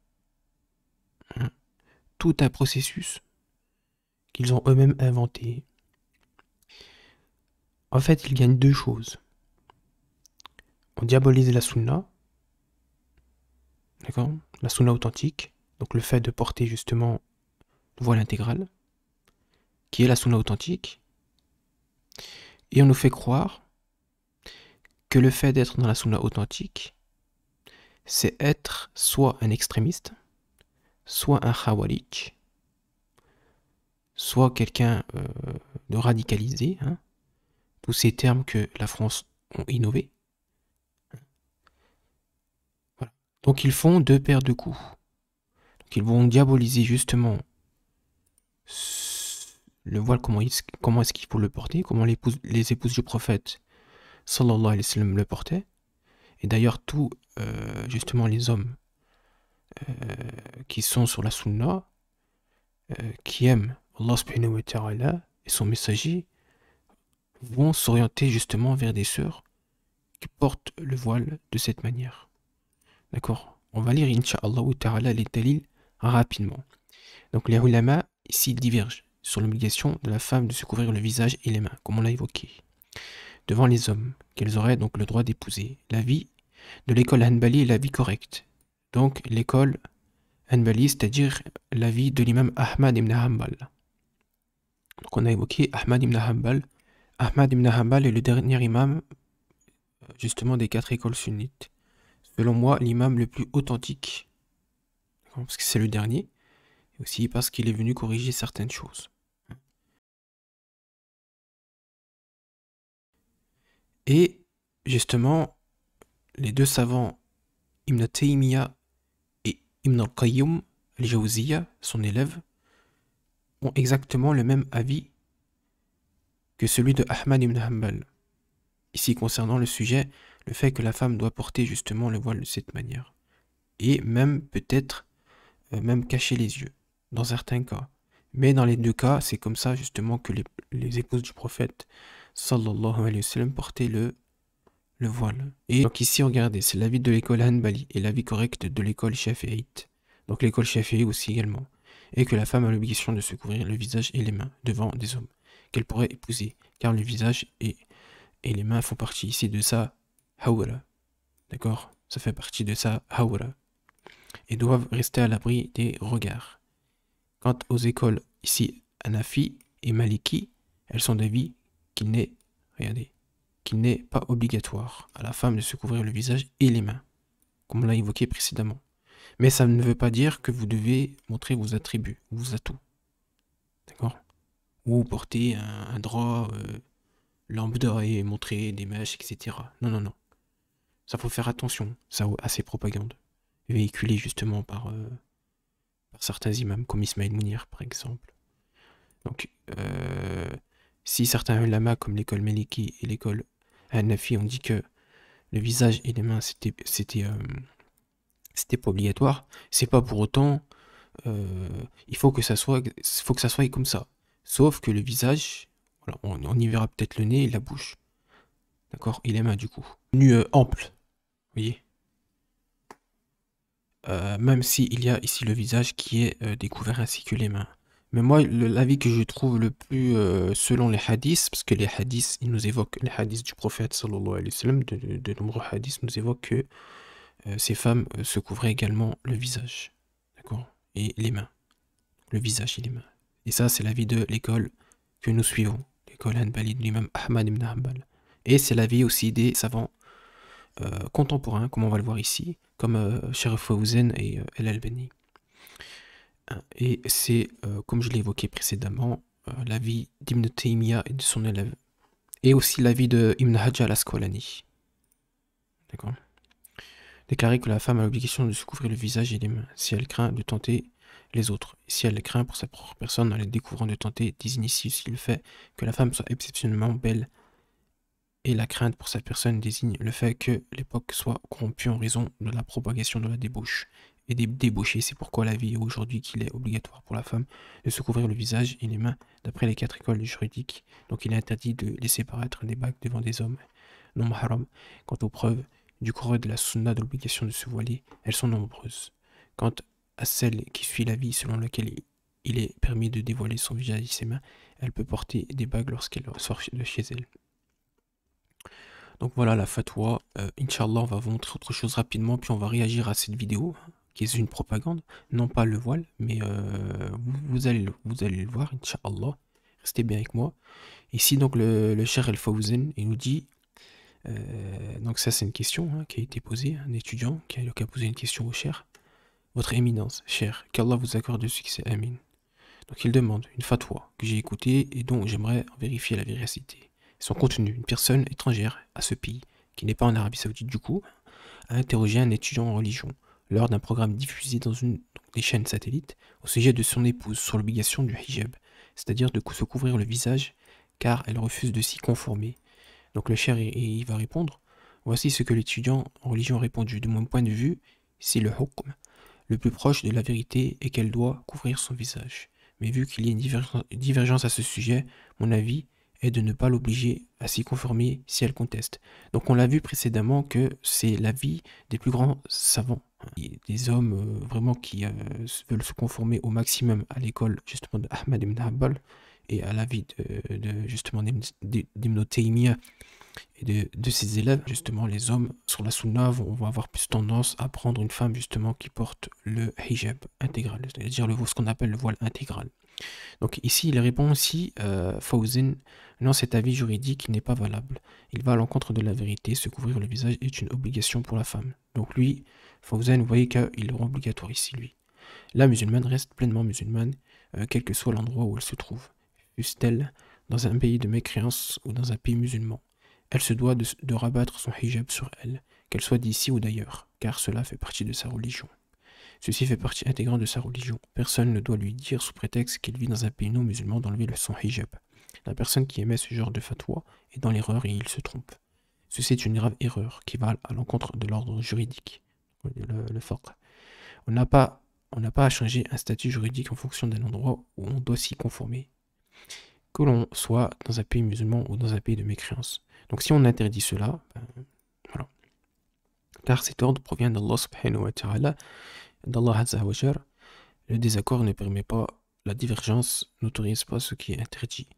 hein, tout un processus qu'ils ont eux-mêmes inventé. En fait, ils gagnent deux choses. On diabolise la sunna, d'accord, la sunna authentique, donc le fait de porter justement le voile intégral, qui est la sunna authentique, et on nous fait croire que le fait d'être dans la sunna authentique, c'est être soit un extrémiste, soit un khawarij, soit quelqu'un de radicalisé, hein, tous ces termes que la France ont innové. Voilà. Donc ils font deux paires de coups. Donc ils vont diaboliser justement le voile, comment est-ce qu'il faut le porter, comment les épouses du prophète sallallahu alayhi wa sallam le portaient, Et d'ailleurs, tous justement les hommes qui sont sur la sunna, qui aiment Allah subhanahu wa ta'ala et son messager, vont s'orienter justement vers des sœurs qui portent le voile de cette manière. D'accord? On va lire, incha'Allah ta'ala, les dalils rapidement. Donc les ulama, ici, divergent sur l'obligation de la femme de se couvrir le visage et les mains, comme on l'a évoqué, devant les hommes, qu'elles auraient donc le droit d'épouser. L'avis de l'école Hanbali est l'avis correct. Donc l'école Hanbali, c'est-à-dire l'avis de l'imam Ahmad ibn Hanbal. Donc on a évoqué Ahmad ibn Hanbal. Ahmad ibn Hanbal est le dernier imam justement des 4 écoles sunnites. Selon moi, l'imam le plus authentique, parce que c'est le dernier, et aussi parce qu'il est venu corriger certaines choses. Et justement, les deux savants, Ibn Taymiyyah et Ibn al-Qayyum al-Jawziyya, son élève, ont exactement le même avis que celui de Ahmad ibn Hanbal. Ici, concernant le sujet, le fait que la femme doit porter justement le voile de cette manière. Et même peut-être, même cacher les yeux, dans certains cas. Mais dans les deux cas, c'est comme ça justement que les épouses du prophète, sallallahu alayhi wa sallam, portaient le voile. Et donc ici, regardez, c'est l'avis de l'école Hanbali et l'avis correct de l'école Shafi'ite. Donc l'école Shafi'i aussi également. Et que la femme a l'obligation de se couvrir le visage et les mains devant des hommes qu'elle pourrait épouser. Car le visage et les mains font partie ici de sa hawra. D'accord? Ça fait partie de sa hawra. Et doivent rester à l'abri des regards. Quant aux écoles ici, Hanafi et Maliki, elles sont d'avis qu'il n'est, regardez, qu'il n'est pas obligatoire à la femme de se couvrir le visage et les mains, comme on l'a évoqué précédemment. Mais ça ne veut pas dire que vous devez montrer vos attributs, vos atouts. D'accord? Ou porter un drap lambda et montrer des mèches, etc. Non, non, non. Ça faut faire attention à ces propagandes, véhiculées justement par certains imams, comme Ismaël Mounir par exemple. Donc, si certains ulama comme l'école Maliki et l'école Hanafi ont dit que le visage et les mains c'était pas obligatoire, c'est pas pour autant il faut que ça soit comme ça. Sauf que le visage, voilà, on y verra peut-être le nez et la bouche. D'accord? Et les mains du coup. Nu ample. Vous voyez? Même s'il y a ici le visage qui est découvert ainsi que les mains. Mais moi, l'avis que je trouve le plus selon les hadiths, parce que les hadiths, ils nous évoquent, les hadiths du prophète sallallahu alayhi wa sallam, de nombreux hadiths nous évoquent que ces femmes se couvraient également le visage. D'accord? Et les mains. Le visage et les mains. Et ça, c'est l'avis de l'école que nous suivons. L'école Hanbali de l'imam Ahmad ibn Hanbal. Et c'est l'avis aussi des savants contemporains, comme on va le voir ici, comme Sharif Fawzan et El-Albani. Et c'est, comme je l'ai évoqué précédemment, l'avis d'Ibn Taymiyyah et de son élève. Et aussi l'avis de Ibn Hajar al-Asqalani. D'accord? Déclarer que la femme a l'obligation de se couvrir le visage et les mains, si elle craint de tenter les autres. Et si elle craint pour sa propre personne en les découvrant de tenter, désigne ici aussi le fait que la femme soit exceptionnellement belle. Et la crainte pour cette personne désigne le fait que l'époque soit corrompue en raison de la propagation de la débauche et des débauchés. C'est pourquoi la vie est aujourd'hui qu'il est obligatoire pour la femme de se couvrir le visage et les mains d'après les 4 écoles juridiques. Donc il est interdit de laisser paraître des bagues devant des hommes non mahram. Quant aux preuves du Coran de la sunna de l'obligation de se voiler, elles sont nombreuses. Quant à celle qui suit l'avis selon lequel il est permis de dévoiler son visage et ses mains, elle peut porter des bagues lorsqu'elle sort de chez elle. Donc voilà la fatwa. Inch'Allah, on va vous montrer autre chose rapidement, puis on va réagir à cette vidéo, qui est une propagande. Non pas le voile, mais vous allez le voir, Inch'Allah. Restez bien avec moi. Ici, donc, le Cheikh El-Fawzan, il nous dit... donc ça, c'est une question qui a été posée, un étudiant qui a posé une question au Cheikh. Votre éminence, Cheikh, qu'Allah vous accorde le succès, amin. Donc il demande une fatwa que j'ai écoutée et dont j'aimerais vérifier la véracité. Son contenu, une personne étrangère à ce pays, qui n'est pas en Arabie Saoudite du coup, a interrogé un étudiant en religion lors d'un programme diffusé dans une des chaînes satellites au sujet de son épouse sur l'obligation du hijab, c'est-à-dire de se couvrir le visage car elle refuse de s'y conformer. Donc le cheikh il va répondre: Voici ce que l'étudiant en religion a répondu. De mon point de vue, c'est le hukm le plus proche de la vérité et qu'elle doit couvrir son visage. Mais vu qu'il y a une divergence à ce sujet, mon avis est de ne pas l'obliger à s'y conformer si elle conteste. Donc on l'a vu précédemment que c'est l'avis des plus grands savants, des hommes vraiment qui veulent se conformer au maximum à l'école justement de Ahmad ibn Hanbal et à l'avis justement d'Ibn Taymiyyah et de ses élèves. Justement, les hommes sur la sunna vont avoir plus tendance à prendre une femme justement qui porte le hijab intégral, c'est-à-dire ce qu'on appelle le voile intégral. Donc ici, il répond aussi, Fawzan, non, cet avis juridique n'est pas valable. Il va à l'encontre de la vérité. Se couvrir le visage est une obligation pour la femme. Donc lui, Fawzan, vous voyez qu'il est obligatoire ici, lui. La musulmane reste pleinement musulmane, quel que soit l'endroit où elle se trouve. Fût-elle dans un pays de mécréance ou dans un pays musulman. Elle se doit de rabattre son hijab sur elle, qu'elle soit d'ici ou d'ailleurs, car cela fait partie de sa religion. Ceci fait partie intégrante de sa religion. Personne ne doit lui dire, sous prétexte qu'il vit dans un pays non musulman, d'enlever son hijab. La personne qui émet ce genre de fatwa est dans l'erreur et il se trompe. Ceci est une grave erreur qui va à l'encontre de l'ordre juridique, le fiqh. On n'a pas à changer un statut juridique en fonction d'un endroit où on doit s'y conformer, que l'on soit dans un pays musulman ou dans un pays de mécréance. Donc si on interdit cela, voilà. Car cet ordre provient d'Allah subhanahu wa ta'ala, d'Allah azza wa jalla. Le désaccord ne permet pas, la divergence n'autorise pas ce qui est interdit.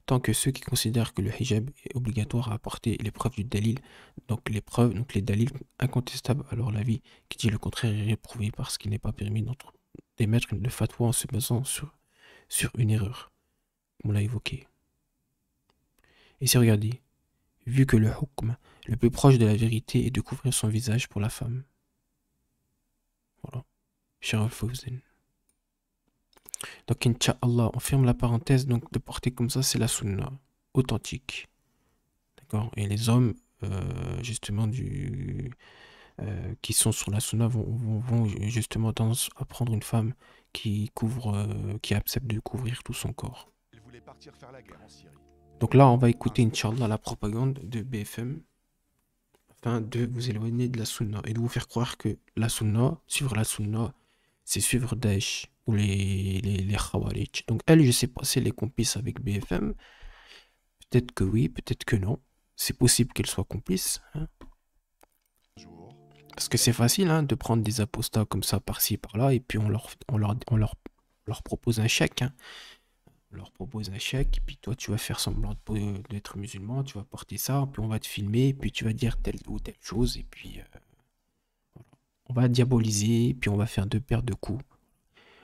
Tant que ceux qui considèrent que le hijab est obligatoire à apporter les preuves du dalil, donc les dalils incontestables, alors l'avis qui dit le contraire est réprouvé parce qu'il n'est pas permis d'émettre une fatwa en se basant sur une erreur. On l'a évoqué. Et si regardez, vu que le hukm le plus proche de la vérité est de couvrir son visage pour la femme. Voilà. Cher Fawzan. Donc, Inch'Allah, on ferme la parenthèse, donc de porter comme ça, c'est la sunna, authentique. D'accord. Et les hommes, justement, qui sont sur la sunna vont justement tendance à prendre une femme qui accepte de couvrir tout son corps. Il voulait partir faire la guerre en Syrie. Donc là, on va écouter, Inch'Allah, la propagande de BFM afin de vous éloigner de la sunna et de vous faire croire que la sunna, suivre la sunna, c'est suivre Daesh ou les Khawarij. Donc elle, je sais pas si elle est complice avec BFM. Peut-être que oui, peut-être que non. C'est possible qu'elle soit complice. Hein. Parce que c'est facile de prendre des apostats comme ça par-ci, par-là, et puis on leur propose un chèque. Hein. On leur propose un chèque, puis toi tu vas faire semblant d'être musulman, tu vas porter ça, puis on va te filmer, puis tu vas dire telle ou telle chose, et puis voilà. On va diaboliser, puis on va faire deux paires de coups.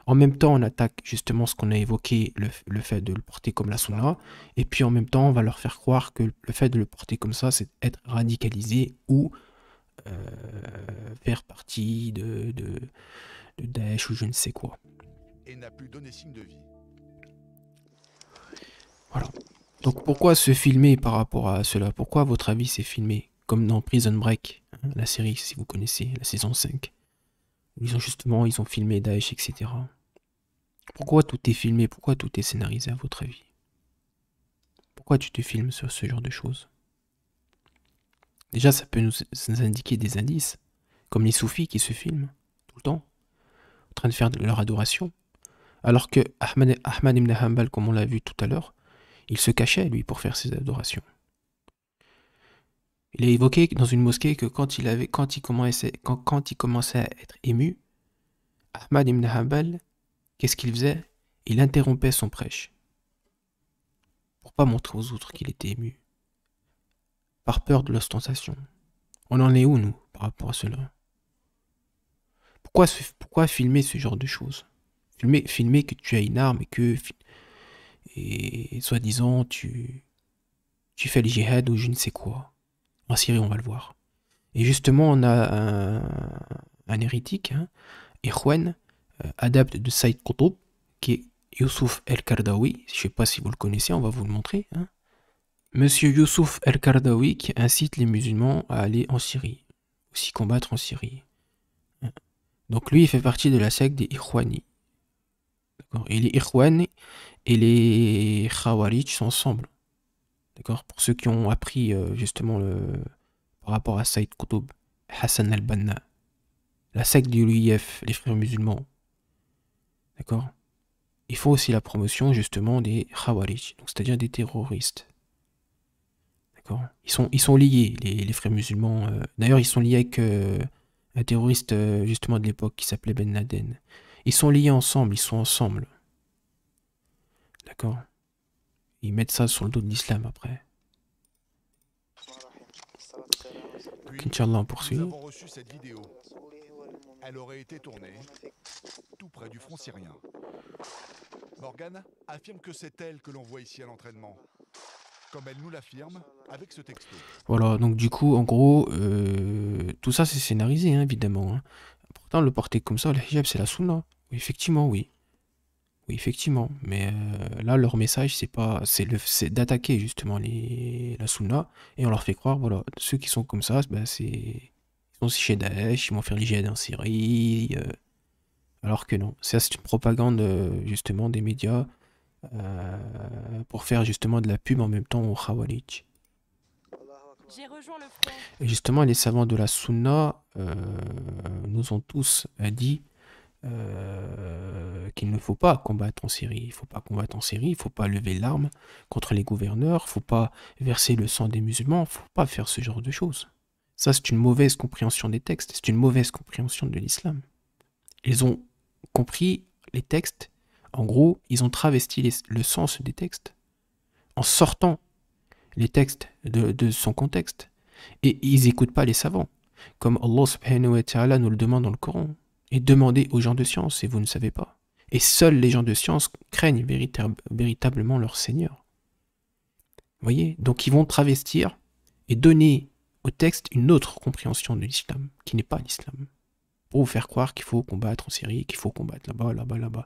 En même temps, on attaque justement ce qu'on a évoqué, le fait de le porter comme la sunna, et puis en même temps, on va leur faire croire que le fait de le porter comme ça, c'est être radicalisé ou faire partie de Daesh ou je ne sais quoi. Et n'a plus donné signe de vie. Voilà. Donc pourquoi se filmer par rapport à cela? Pourquoi à votre avis c'est filmé? Comme dans Prison Break, hein, la série si vous connaissez, la saison 5. Ils ont filmé Daesh, etc. Pourquoi tout est filmé? Pourquoi tout est scénarisé à votre avis? Pourquoi tu te filmes sur ce genre de choses? Déjà ça peut nous indiquer des indices, comme les soufis qui se filment tout le temps, en train de faire leur adoration. Alors que Ahmad ibn Hanbal, comme on l'a vu tout à l'heure, il se cachait, lui, pour faire ses adorations. Il a évoqué dans une mosquée que quand il commençait à être ému, Ahmad ibn Hanbal, qu'est-ce qu'il faisait? Il interrompait son prêche. Pour pas montrer aux autres qu'il était ému. Par peur de l'ostentation. On en est où, nous, par rapport à cela? Pourquoi filmer ce genre de choses? Filmer que tu as une arme et soi-disant tu fais le djihad ou je ne sais quoi. En Syrie, on va le voir. Et justement, on a un hérétique, Ikhwan, adepte de Saïd Qutb, qui est Youssouf El-Kardawi. Je ne sais pas si vous le connaissez, on va vous le montrer. Monsieur Youssouf El-Kardawi qui incite les musulmans à aller en Syrie, aussi combattre en Syrie. Donc lui, il fait partie de la secte des Ikhwani. Et les Ikhwani et les Khawarij sont ensemble. D'accord. Pour ceux qui ont appris justement par par rapport à Saïd Qutb, Hassan al-Banna, la secte de l'UIF, les frères musulmans. D'accord? Ils font aussi la promotion justement des Khawarij, c'est-à-dire des terroristes. D'accord? Ils sont liés, les frères musulmans. D'ailleurs, ils sont liés avec un terroriste justement de l'époque qui s'appelait Ben Laden. Ils sont liés ensemble, ils sont ensemble. D'accord? Ils mettent ça sur le dos de l'islam après. Donc, Inch'Allah, on poursuit. Nous avons reçu cette vidéo. Elle aurait été tournée tout près du front syrien. Morgane affirme que c'est elle que l'on voit ici à l'entraînement. Comme elle nous l'affirme avec ce texto. Voilà, donc du coup, en gros, tout ça c'est scénarisé, hein, évidemment. Hein. Pourtant, le porter comme ça, le hijab, c'est la sunna. Oui, effectivement, oui. Oui, effectivement. Mais là, leur message, c'est d'attaquer justement la sunna. Et on leur fait croire, voilà, ceux qui sont comme ça, ben, ils sont chez Daesh, ils vont faire l'IGD en Syrie. Alors que non. Ça, c'est une propagande, justement, des médias pour faire justement de la pub en même temps au Khawarij. J'ai rejoint le front. Et justement, les savants de la Sunna nous ont tous dit qu'il ne faut pas combattre en Syrie. Il ne faut pas combattre en Syrie, il ne faut pas lever l'arme contre les gouverneurs, il ne faut pas verser le sang des musulmans, il ne faut pas faire ce genre de choses. Ça, c'est une mauvaise compréhension des textes, c'est une mauvaise compréhension de l'islam. Ils ont compris les textes, en gros, ils ont travesti le sens des textes en sortant les textes de son contexte. Et ils n'écoutent pas les savants. Comme Allah subhanahu wa ta'ala nous le demande dans le Coran. Et demandez aux gens de science, et vous ne savez pas. Et seuls les gens de science craignent véritablement leur Seigneur. Vous voyez? Donc ils vont travestir et donner au texte une autre compréhension de l'islam, qui n'est pas l'islam. Pour vous faire croire qu'il faut combattre en Syrie, qu'il faut combattre là-bas, là-bas, là-bas.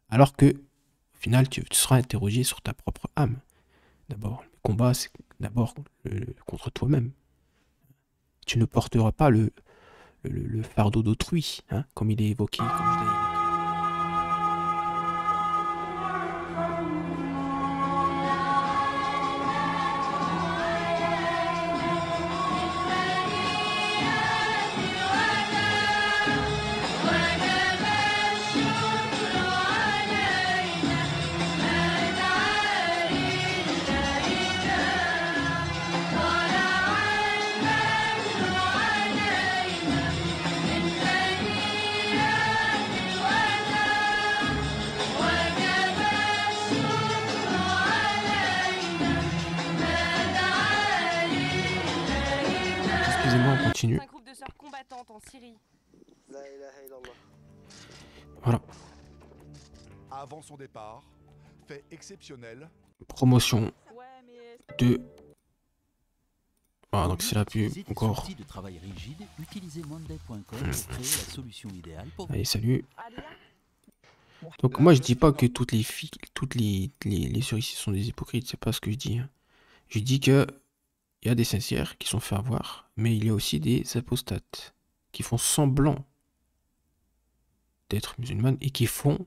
Alors que, au final, tu seras interrogé sur ta propre âme. D'abord, le combat, c'est d'abord contre toi-même. Tu ne porteras pas le fardeau d'autrui, hein, comme il est évoqué, comme je l'ai évoqué. Excusez-moi, on continue. Un groupe de sœurs combattantes en Syrie. Voilà. Avant son départ, fait exceptionnel. Promotion de... Ah, donc c'est la pub, encore. De travail rigide, utilisez monday.com pour créer la solution idéale pour... Allez, salut. Donc moi je dis pas que toutes les filles, les sœurs ici sont des hypocrites, c'est pas ce que je dis. Hein. Je dis que il y a des sincères qui sont fait avoir, mais il y a aussi des apostates qui font semblant d'être musulmanes et qui font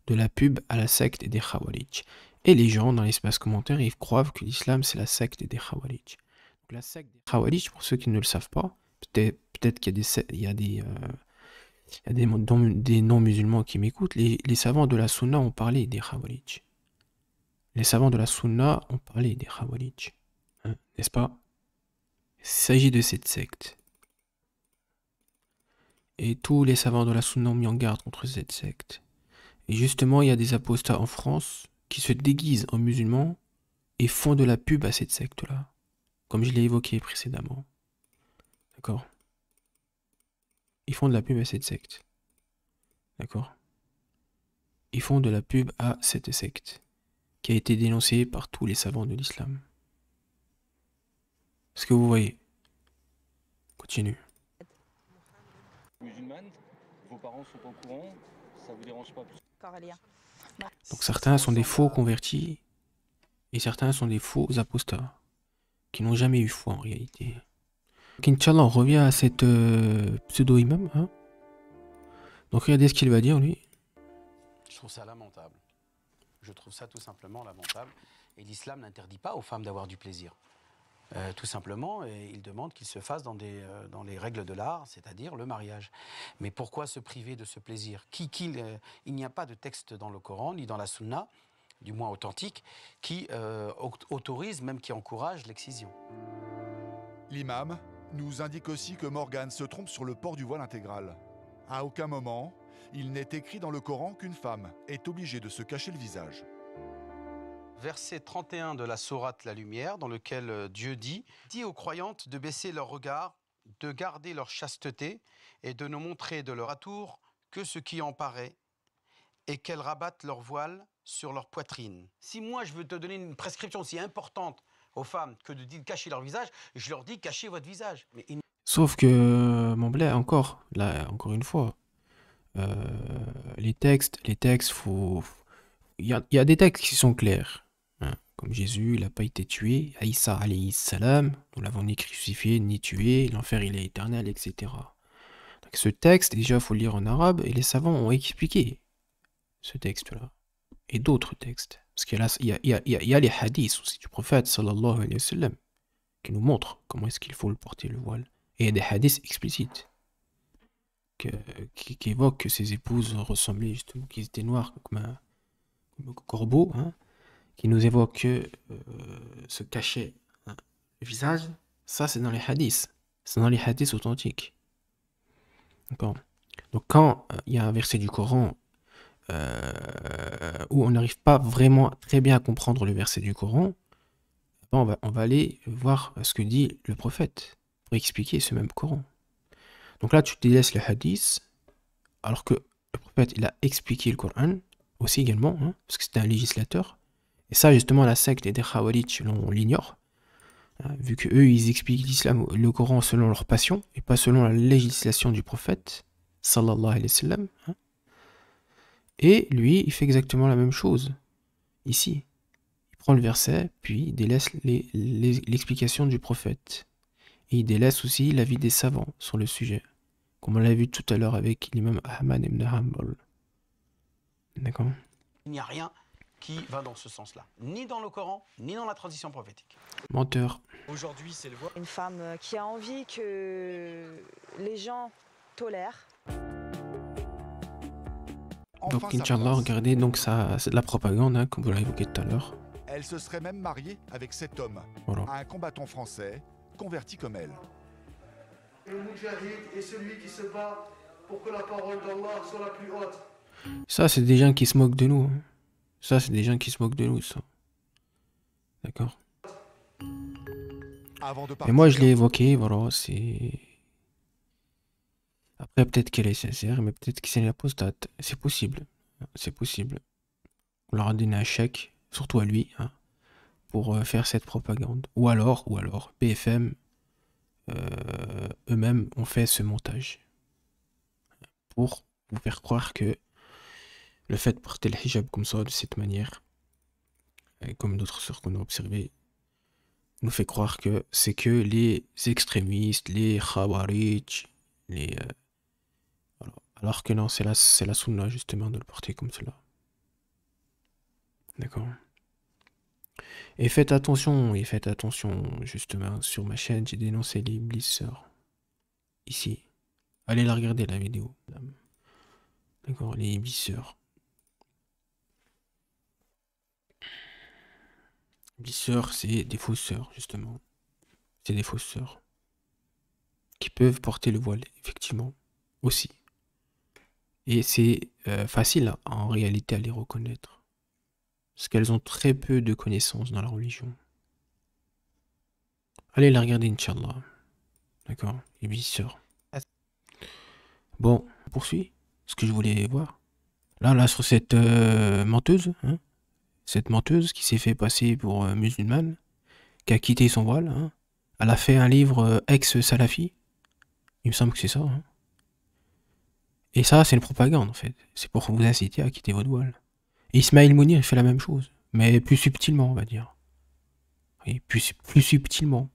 de la pub à la secte des Khawarij. Et les gens dans l'espace commentaire, ils croient que l'islam c'est la secte des Khawarij. Donc la secte des Khawarij, pour ceux qui ne le savent pas, peut-être qu'il y a des non-musulmans qui m'écoutent, les savants de la Sunna ont parlé des Khawarij. Les savants de la Sunna ont parlé des Khawarij. Hein, n'est-ce pas? Il s'agit de cette secte. Et tous les savants de la Sunna ont mis en garde contre cette secte. Et justement, il y a des apostats en France qui se déguisent en musulmans et font de la pub à cette secte-là. Comme je l'ai évoqué précédemment. D'accord? Ils font de la pub à cette secte. D'accord? Ils font de la pub à cette secte qui a été dénoncée par tous les savants de l'islam. Est-ce que vous voyez? Continue. Musulmane, vos parents sont au courant, ça vous dérange pas plus? Donc certains sont des faux convertis et certains sont des faux apostats qui n'ont jamais eu foi en réalité. Donc Inch'Allah, on revient à cette pseudo-imam. Hein. Donc regardez ce qu'il va dire lui. Je trouve ça lamentable. Je trouve ça tout simplement lamentable. Et l'islam n'interdit pas aux femmes d'avoir du plaisir. tout simplement, et il demande qu'il se fasse dans les règles de l'art, c'est-à-dire le mariage. Mais pourquoi se priver de ce plaisir? Il n'y a pas de texte dans le Coran, ni dans la Sunna, du moins authentique, qui autorise, même qui encourage l'excision. L'imam nous indique aussi que Morgane se trompe sur le port du voile intégral. À aucun moment, il n'est écrit dans le Coran qu'une femme est obligée de se cacher le visage. Verset 31 de la sourate La Lumière, dans lequel Dieu dit aux croyantes de baisser leur regard, de garder leur chasteté et de ne montrer de leur atour que ce qui en paraît, et qu'elles rabattent leur voile sur leur poitrine. Si moi je veux te donner une prescription aussi importante aux femmes que de dire cacher leur visage, je leur dis cachez votre visage. Mais Sauf que, mon blé, encore une fois, les textes, il y a des textes qui sont clairs. Hein. Comme Jésus, il n'a pas été tué. Aïssa alayhi salam, nous l'avons ni crucifié, ni tué. L'enfer, il est éternel, etc. Donc, ce texte, déjà, il faut le lire en arabe, et les savants ont expliqué ce texte-là. Et d'autres textes. Parce qu'il y a les hadiths aussi du prophète, sallallahu alayhi wa sallam, qui nous montrent comment est-ce qu'il faut le porter, le voile. Et il y a des hadiths explicites qui évoquent que ses épouses ressemblaient justement, qu'ils étaient noirs comme un corbeau, hein, qui nous évoquent que se cacher le visage. Ça, c'est dans les hadiths. C'est dans les hadiths authentiques. D'accord. Donc, quand il y a un verset du Coran où on n'arrive pas vraiment très bien à comprendre le verset du Coran, on va aller voir ce que dit le prophète pour expliquer ce même Coran. Donc là, tu délaisses le hadith, alors que le prophète, il a expliqué le Coran aussi également, hein, parce que c'était un législateur. Et ça, justement, la secte des Khawarij, on l'ignore, hein, vu qu'eux, ils expliquent l'islam, le Coran selon leur passion, et pas selon la législation du prophète, sallallahu alayhi wa sallam. Hein. Et lui, il fait exactement la même chose, ici. Il prend le verset, puis il délaisse l'explication du prophète. Et il délaisse aussi l'avis des savants sur le sujet, comme on l'a vu tout à l'heure avec l'imam Ahmad ibn Hanbal. D'accord ? Il n'y a rien qui va dans ce sens-là, ni dans le Coran, ni dans la tradition prophétique. Menteur. Aujourd'hui, c'est le voile. Une femme qui a envie que les gens tolèrent. Donc, Inch'Allah, regardez, donc ça, c'est de la propagande, hein, comme vous l'avez évoqué tout à l'heure. Elle se serait même mariée avec cet homme, voilà. Un combattant français, converti comme elle. Le Moudjahid est celui qui se bat pour que la parole d'Allah soit la plus haute. Ça, c'est des gens qui se moquent de nous. Hein. Ça, c'est des gens qui se moquent de nous, ça. D'accord. Et moi, je l'ai évoqué, voilà, c'est... Après, peut-être qu'elle est sincère, mais peut-être que c'est une apostate. C'est possible. C'est possible. On leur a donné un chèque, surtout à lui, hein, pour faire cette propagande. Ou alors, BFM, eux-mêmes ont fait ce montage. Pour vous faire croire que le fait de porter le hijab comme ça, de cette manière, et comme d'autres sœurs qu'on a observées, nous fait croire que c'est que les extrémistes, les khawarij, les... voilà. Alors que non, c'est la sunna justement de le porter comme cela. D'accord. Et faites attention, justement, sur ma chaîne, j'ai dénoncé les blisseurs. Ici. Allez la regarder la vidéo. D'accord, les blisseurs. Blisseurs, c'est des fausseurs, justement. C'est des fausseurs. Qui peuvent porter le voile, effectivement. Aussi. Et c'est facile, en réalité, à les reconnaître. Parce qu'elles ont très peu de connaissances dans la religion. Allez la regarder, Inch'Allah. D'accord, les blisseurs. Bon, on poursuit. Ce que je voulais voir. Là, sur cette menteuse, hein, cette menteuse qui s'est fait passer pour musulmane, qui a quitté son voile, hein, elle a fait un livre ex-salafi. Il me semble que c'est ça. Hein. Et ça, c'est une propagande, en fait. C'est pour vous inciter à quitter votre voile. Et Ismaël Mounir, il fait la même chose. Mais plus subtilement, on va dire. Oui, plus subtilement.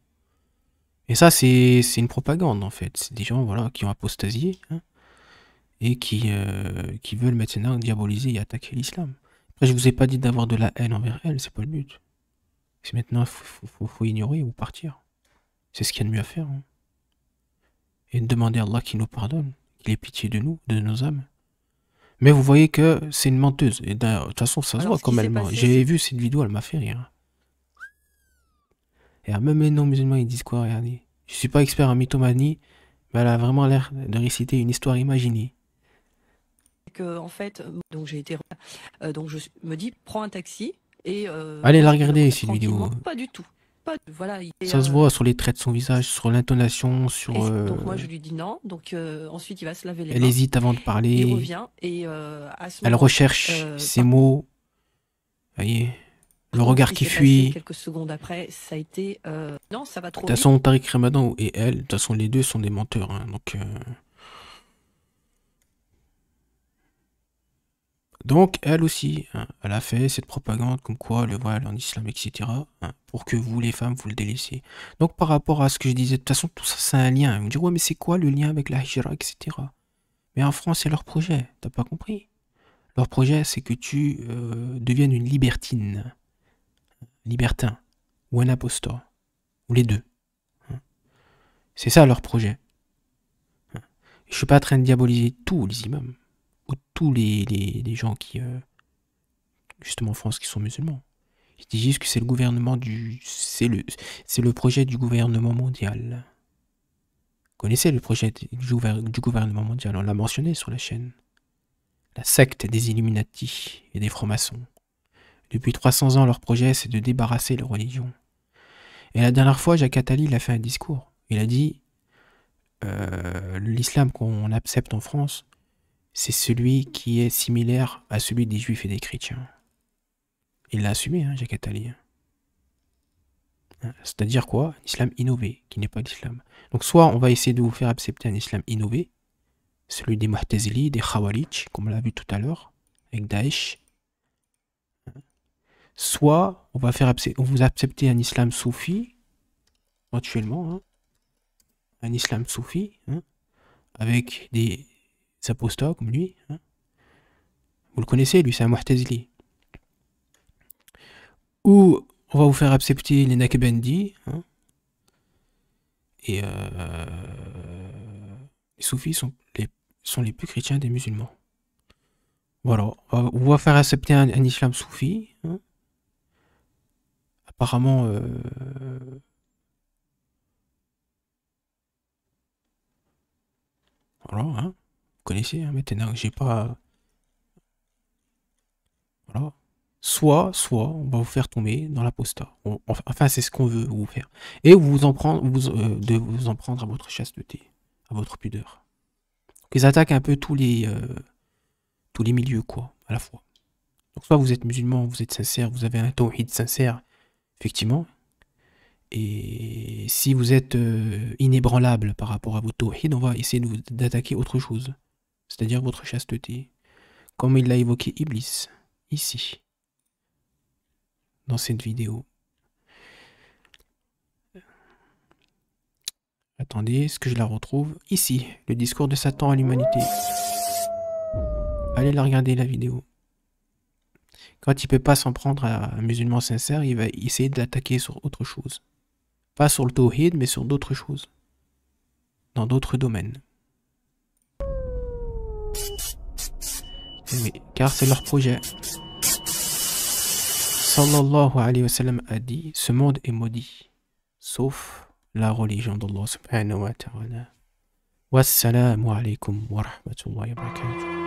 Et ça, c'est une propagande, en fait. C'est des gens, voilà, qui ont apostasié, hein, et qui veulent maintenant diaboliser et attaquer l'islam. Après, je vous ai pas dit d'avoir de la haine envers elle, c'est pas le but. C'est maintenant, faut ignorer ou partir. C'est ce qu'il y a de mieux à faire. Hein. Et de demander à Allah qu'il nous pardonne, qu'il ait pitié de nous, de nos âmes. Mais vous voyez que c'est une menteuse. Et de toute façon, ça se voit comme elle ment. J'ai vu cette vidéo, elle m'a fait rire. Et même les non-musulmans, ils disent quoi, regardez. Je suis pas expert en mythomanie, mais elle a vraiment l'air de réciter une histoire imaginée. En fait, donc j'ai été, donc je me dis, prends un taxi et. Allez la regarder cette vidéo. Pas du tout. Voilà, ça se voit sur les traits de son visage, sur l'intonation, sur. Donc moi je lui dis non. Donc ensuite il va se laver les mains. Elle hésite avant de parler. Il revient et à ce elle moment, recherche ses mots. Vous voyez, le regard qui fuit. Quelques secondes après, ça a été non, ça va trop vite. De toute façon, Tariq Ramadan et elle, de toute façon les deux sont des menteurs, hein, donc elle aussi, hein, elle a fait cette propagande comme quoi le voile en islam, etc. Hein, pour que vous, les femmes, vous le délaissiez. Donc par rapport à ce que je disais, de toute façon, tout ça, c'est un lien. Vous me direz, ouais, mais c'est quoi le lien avec la hijra, etc. Mais en France, c'est leur projet. T'as pas compris? Leur projet, c'est que tu deviennes une libertine, libertin, ou un apostat, ou les deux. Hein. C'est ça leur projet. Hein. Je suis pas en train de diaboliser tous les imams. Ou tous les gens qui, justement en France, qui sont musulmans. Je dis juste que c'est le gouvernement c'est le projet du gouvernement mondial. Vous connaissez le projet du gouvernement mondial, on l'a mentionné sur la chaîne. La secte des Illuminati et des francs-maçons. Depuis 300 ans, leur projet, c'est de débarrasser leur religion. Et la dernière fois, Jacques Attali, il a fait un discours. Il a dit, l'islam qu'on accepte en France, c'est celui qui est similaire à celui des juifs et des chrétiens. Il l'a assumé, hein, Jacques Attali. C'est-à-dire quoi? Un islam innové, qui n'est pas l'islam. Donc soit on va essayer de vous faire accepter un islam innové, celui des Mu'tazili, des Khawarij, comme on l'a vu tout à l'heure, avec Daesh. Soit on va vous accepter un islam soufi, éventuellement, hein, un islam soufi, hein, avec des apostats comme lui, hein. Vous le connaissez, lui, c'est un Mu'tazili. Ou on va vous faire accepter les Naqshbandi, hein. Et les soufis sont les plus chrétiens des musulmans. Voilà, on va faire accepter un islam soufi, hein. Apparemment, voilà, hein. Vous connaissez, hein, maintenant, j'ai pas... Voilà. Soit on va vous faire tomber dans l'apostat. Enfin, c'est ce qu'on veut vous faire. Et de vous en prendre à votre chasteté, à votre pudeur. Donc, ils attaquent un peu tous les milieux, quoi, à la fois. Donc, soit vous êtes musulman, vous êtes sincère, vous avez un tawhid sincère, effectivement. Et si vous êtes inébranlable par rapport à votre tawhid, on va essayer d'attaquer autre chose. C'est-à-dire votre chasteté. Comme il l'a évoqué Iblis, ici. Dans cette vidéo. Attendez, est-ce que je la retrouve? Ici, le discours de Satan à l'humanité. Allez la regarder, la vidéo. Quand il peut pas s'en prendre à un musulman sincère, il va essayer d'attaquer sur autre chose. Pas sur le tawhid, mais sur d'autres choses. Dans d'autres domaines. Oui, car c'est leur projet. Sallallahu alayhi wa sallam a dit, ce monde est maudit, sauf la religion d'Allah subhanahu wa ta'ala. Wassalamu alaykum wa rahmatullahi wa barakatuh.